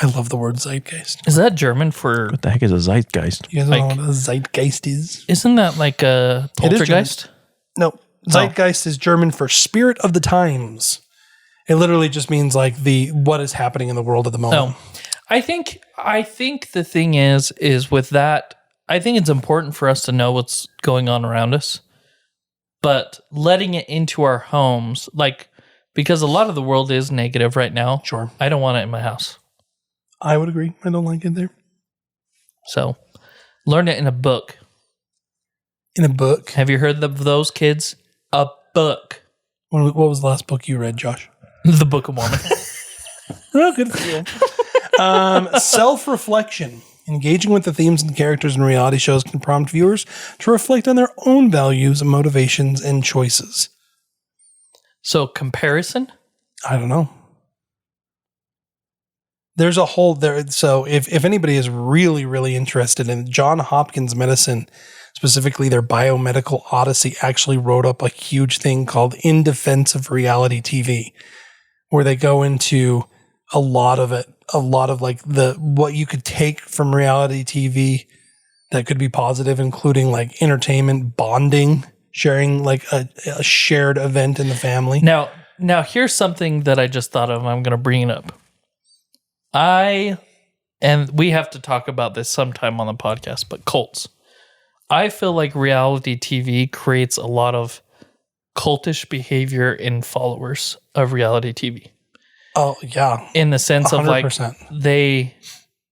Speaker 3: I love the word zeitgeist.
Speaker 1: Is that German for,
Speaker 2: What the heck is a zeitgeist?
Speaker 3: You guys know what a zeitgeist is?
Speaker 1: isn't that like a
Speaker 3: It is
Speaker 1: poltergeist?
Speaker 3: No. Zeitgeist is German for spirit of the times. It literally just means like what is happening in the world at the moment.
Speaker 1: No. I think the thing is with that, I think it's important for us to know what's going on around us, but letting it into our homes, like, because a lot of the world is negative right now.
Speaker 3: Sure.
Speaker 1: I don't want it in my house.
Speaker 3: I would agree. I don't like it there.
Speaker 1: So learn it in a book.
Speaker 3: In a book.
Speaker 1: Have you heard of those kids? A book.
Speaker 3: What was the last book you read, Josh?
Speaker 1: The Book of Mormon.
Speaker 3: Oh, good for you. Self-reflection. Engaging with the themes and characters in reality shows can prompt viewers to reflect on their own values, motivations, and choices.
Speaker 1: So comparison?
Speaker 3: I don't know. There's a whole there. So if anybody is really, really interested in John Hopkins medicine, specifically their biomedical odyssey, actually wrote up a huge thing called In Defense of Reality TV, where they go into a lot of it, a lot of like what you could take from reality TV that could be positive, including like entertainment, bonding, sharing like a shared event in the family.
Speaker 1: Now here's something that I just thought of. I'm going to bring it up. And we have to talk about this sometime on the podcast, but cults. I feel like reality TV creates a lot of cultish behavior in followers of reality TV.
Speaker 3: Oh yeah,
Speaker 1: In the sense of like
Speaker 3: 100%.
Speaker 1: they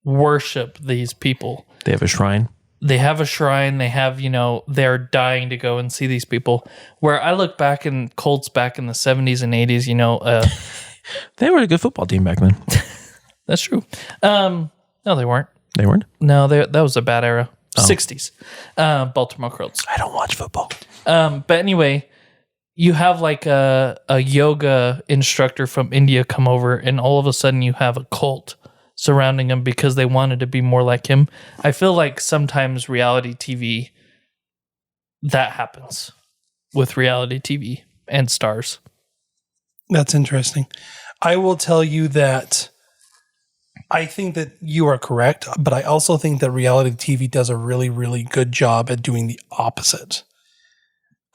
Speaker 1: worship these people.
Speaker 2: They have a shrine.
Speaker 1: they have a shrine. They have, they're dying to go and see these people. Where I look back in Colts back in the 70s and 80s,
Speaker 2: They were a good football team back then.
Speaker 1: that's true. No, they weren't.
Speaker 2: They weren't?
Speaker 1: No, that was a bad era. 60s. Baltimore Colts.
Speaker 2: I don't watch football.
Speaker 1: But anyway, you have like a yoga instructor from India come over, and all of a sudden you have a cult surrounding him because they wanted to be more like him. I feel like sometimes reality TV, that happens with reality TV and stars.
Speaker 3: That's interesting. I will tell you that I think that you are correct, but I also think that reality TV does a really, really good job at doing the opposite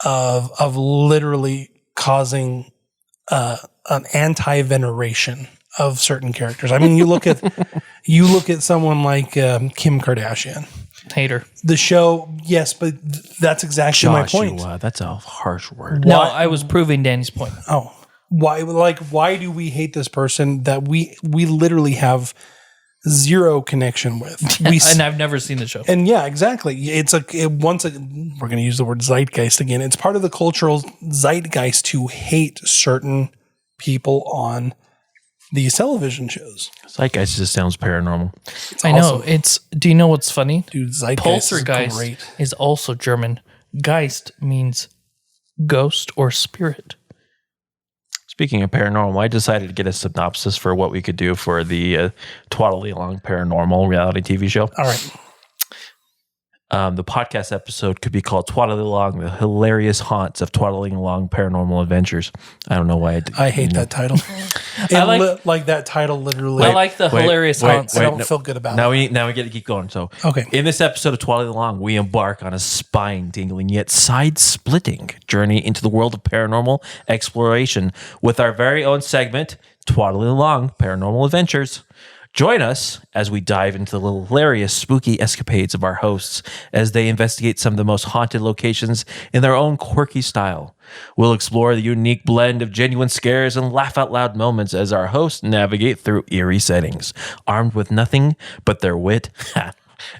Speaker 3: of literally causing an anti-veneration of certain characters. I mean, you look at someone like Kim Kardashian.
Speaker 1: Hater.
Speaker 3: The show, yes, but that's exactly my point.
Speaker 2: That's a harsh word.
Speaker 1: No, I was proving Danny's point.
Speaker 3: Oh, why do we hate this person that we literally have zero connection with?
Speaker 1: And I've never seen the show.
Speaker 3: And yeah, exactly. We're going to use the word zeitgeist again. It's part of the cultural zeitgeist to hate certain people on these television shows.
Speaker 2: Zeitgeist just sounds paranormal.
Speaker 1: I know. Do you know what's funny?
Speaker 3: Dude, zeitgeist
Speaker 1: Poltergeist
Speaker 3: is great.
Speaker 1: is also German. Geist means ghost or spirit.
Speaker 2: Speaking of paranormal, I decided to get a synopsis for what we could do for the Twaddle Along Paranormal reality TV show.
Speaker 3: All right.
Speaker 2: The podcast episode could be called Twaddling Along, the hilarious haunts of twaddling along paranormal adventures. I don't know why
Speaker 3: I hate that title.
Speaker 1: I like
Speaker 3: that title literally.
Speaker 1: I like the hilarious haunts.
Speaker 3: I don't feel good about
Speaker 2: now
Speaker 3: it.
Speaker 2: We get to keep going. So,
Speaker 3: Okay.
Speaker 2: In this episode of Twaddling Along, we embark on a spine-tingling yet side-splitting journey into the world of paranormal exploration with our very own segment, Twaddling Along Paranormal Adventures. Join us as we dive into the hilarious, spooky escapades of our hosts as they investigate some of the most haunted locations in their own quirky style. We'll explore the unique blend of genuine scares and laugh-out-loud moments as our hosts navigate through eerie settings, armed with nothing but their wit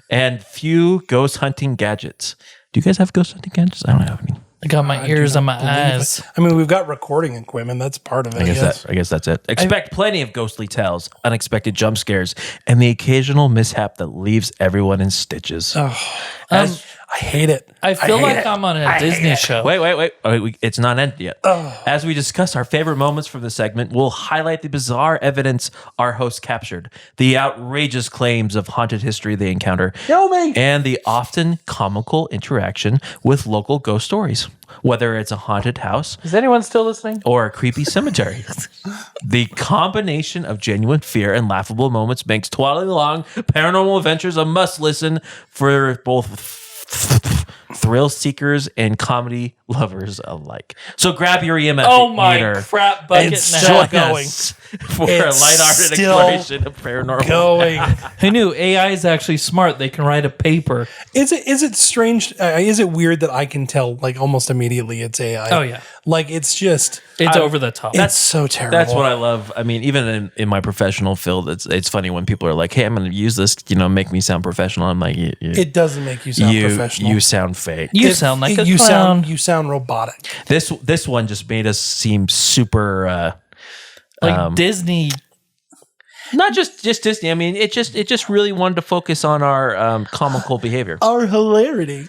Speaker 2: and few ghost-hunting gadgets. Do you guys have ghost-hunting gadgets? I don't have any.
Speaker 1: I got my ears on my eyes.
Speaker 3: I mean, we've got recording equipment. That's part of it.
Speaker 2: I guess that's it. Expect plenty of ghostly tales, unexpected jump scares, and the occasional mishap that leaves everyone in stitches.
Speaker 3: I hate it.
Speaker 1: I feel like I'm on a Disney show.
Speaker 2: Wait. It's not ended yet. As we discuss our favorite moments from the segment, we'll highlight the bizarre evidence our hosts captured, the outrageous claims of haunted history they encounter, and the often comical interaction with local ghost stories. Whether it's a haunted house
Speaker 1: Is anyone still listening?
Speaker 2: or a creepy cemetery. The combination of genuine fear and laughable moments makes Twaddling Along Paranormal Adventures a must-listen for both thrill seekers and comedy lovers alike. So grab your EMF meter.
Speaker 1: crap bucket
Speaker 3: It's
Speaker 1: now.
Speaker 3: still
Speaker 2: Join
Speaker 3: going.
Speaker 2: us for a
Speaker 3: It's
Speaker 2: lighthearted
Speaker 3: still
Speaker 2: exploration of paranormal.
Speaker 3: Going.
Speaker 1: Who knew AI is actually smart? They can write a paper.
Speaker 3: Is it strange? Is it weird that I can tell like almost immediately it's AI?
Speaker 1: Oh, yeah.
Speaker 3: Like it's just
Speaker 1: It's over the top.
Speaker 3: it's so terrible.
Speaker 2: That's what I love. I mean, even in my professional field, it's funny when people are like, "Hey, I'm going to use this, make me sound professional." I'm like,
Speaker 3: it doesn't make you sound professional.
Speaker 2: You sound fake.
Speaker 1: You sound like a
Speaker 3: you
Speaker 1: clown.
Speaker 3: you sound robotic.
Speaker 2: This one just made us seem super
Speaker 1: like Disney.
Speaker 2: not just Disney. I mean, it just really wanted to focus on our comical behavior.
Speaker 3: Our hilarity.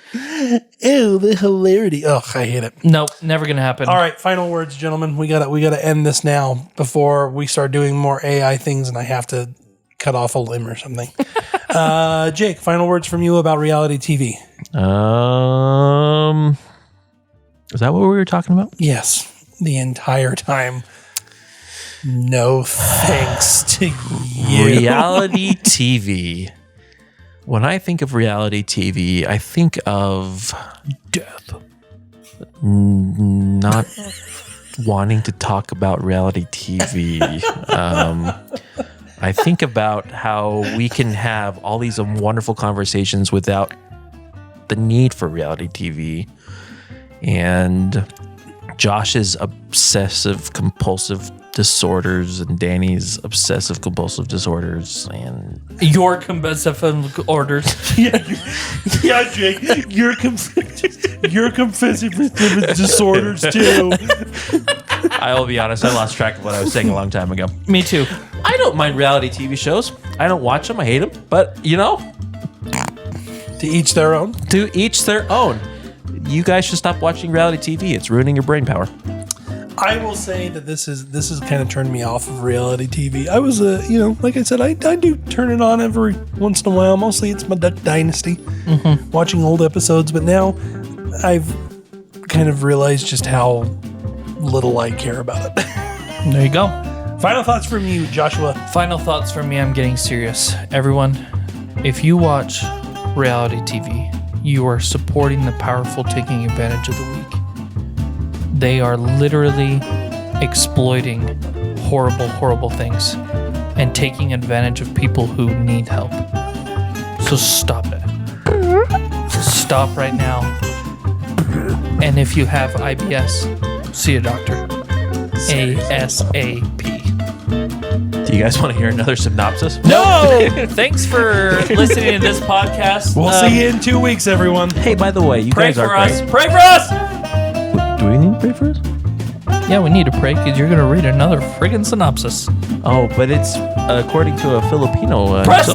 Speaker 3: Ew, the hilarity. Ugh, I hate it.
Speaker 1: Nope, never gonna happen.
Speaker 3: All right, final words, gentlemen. We gotta end this now before we start doing more AI things, and I have to cut off a limb or something. Jake, final words from you about reality TV.
Speaker 2: Is that what we were talking about?
Speaker 3: Yes, the entire time. No thanks to you.
Speaker 2: Reality TV. When I think of reality TV, I think of
Speaker 3: Death.
Speaker 2: not wanting to talk about reality TV. I think about how we can have all these wonderful conversations without the need for reality TV. And Josh's obsessive compulsive disorders and Danny's obsessive compulsive disorders and
Speaker 1: Your compulsive orders.
Speaker 4: Yeah, Jake, you're confessing with disorders too.
Speaker 2: I will be honest, I lost track of what I was saying a long time ago.
Speaker 1: Me too.
Speaker 2: I don't mind reality TV shows. I don't watch them. I hate them. But,
Speaker 3: To each their own.
Speaker 2: to each their own. You guys should stop watching reality TV. It's ruining your brain power.
Speaker 3: I will say that this has kind of turned me off of reality TV. I was like I said, I do turn it on every once in a while. Mostly it's my Duck Dynasty, watching old episodes. But now I've kind of realized just how little I care about it.
Speaker 1: There you go.
Speaker 3: Final thoughts from you, Joshua.
Speaker 1: Final thoughts from me. I'm getting serious. Everyone, if you watch reality TV, you are supporting the powerful taking advantage of the weak. They are literally exploiting horrible, horrible things and taking advantage of people who need help. So stop it. Stop right now. And if you have IBS, see a doctor. ASAP.
Speaker 2: Do you guys want to hear another synopsis?
Speaker 1: No! Thanks for listening to this podcast.
Speaker 3: We'll see you in 2 weeks, everyone.
Speaker 2: Hey, by the way, you
Speaker 1: Pray
Speaker 2: guys are
Speaker 1: for us.
Speaker 2: great.
Speaker 1: Pray for us!
Speaker 2: Do we need to pray for us?
Speaker 1: Yeah, we need to pray because you're going to read another friggin' synopsis.
Speaker 2: Oh, but it's according to a Filipino.
Speaker 1: Press!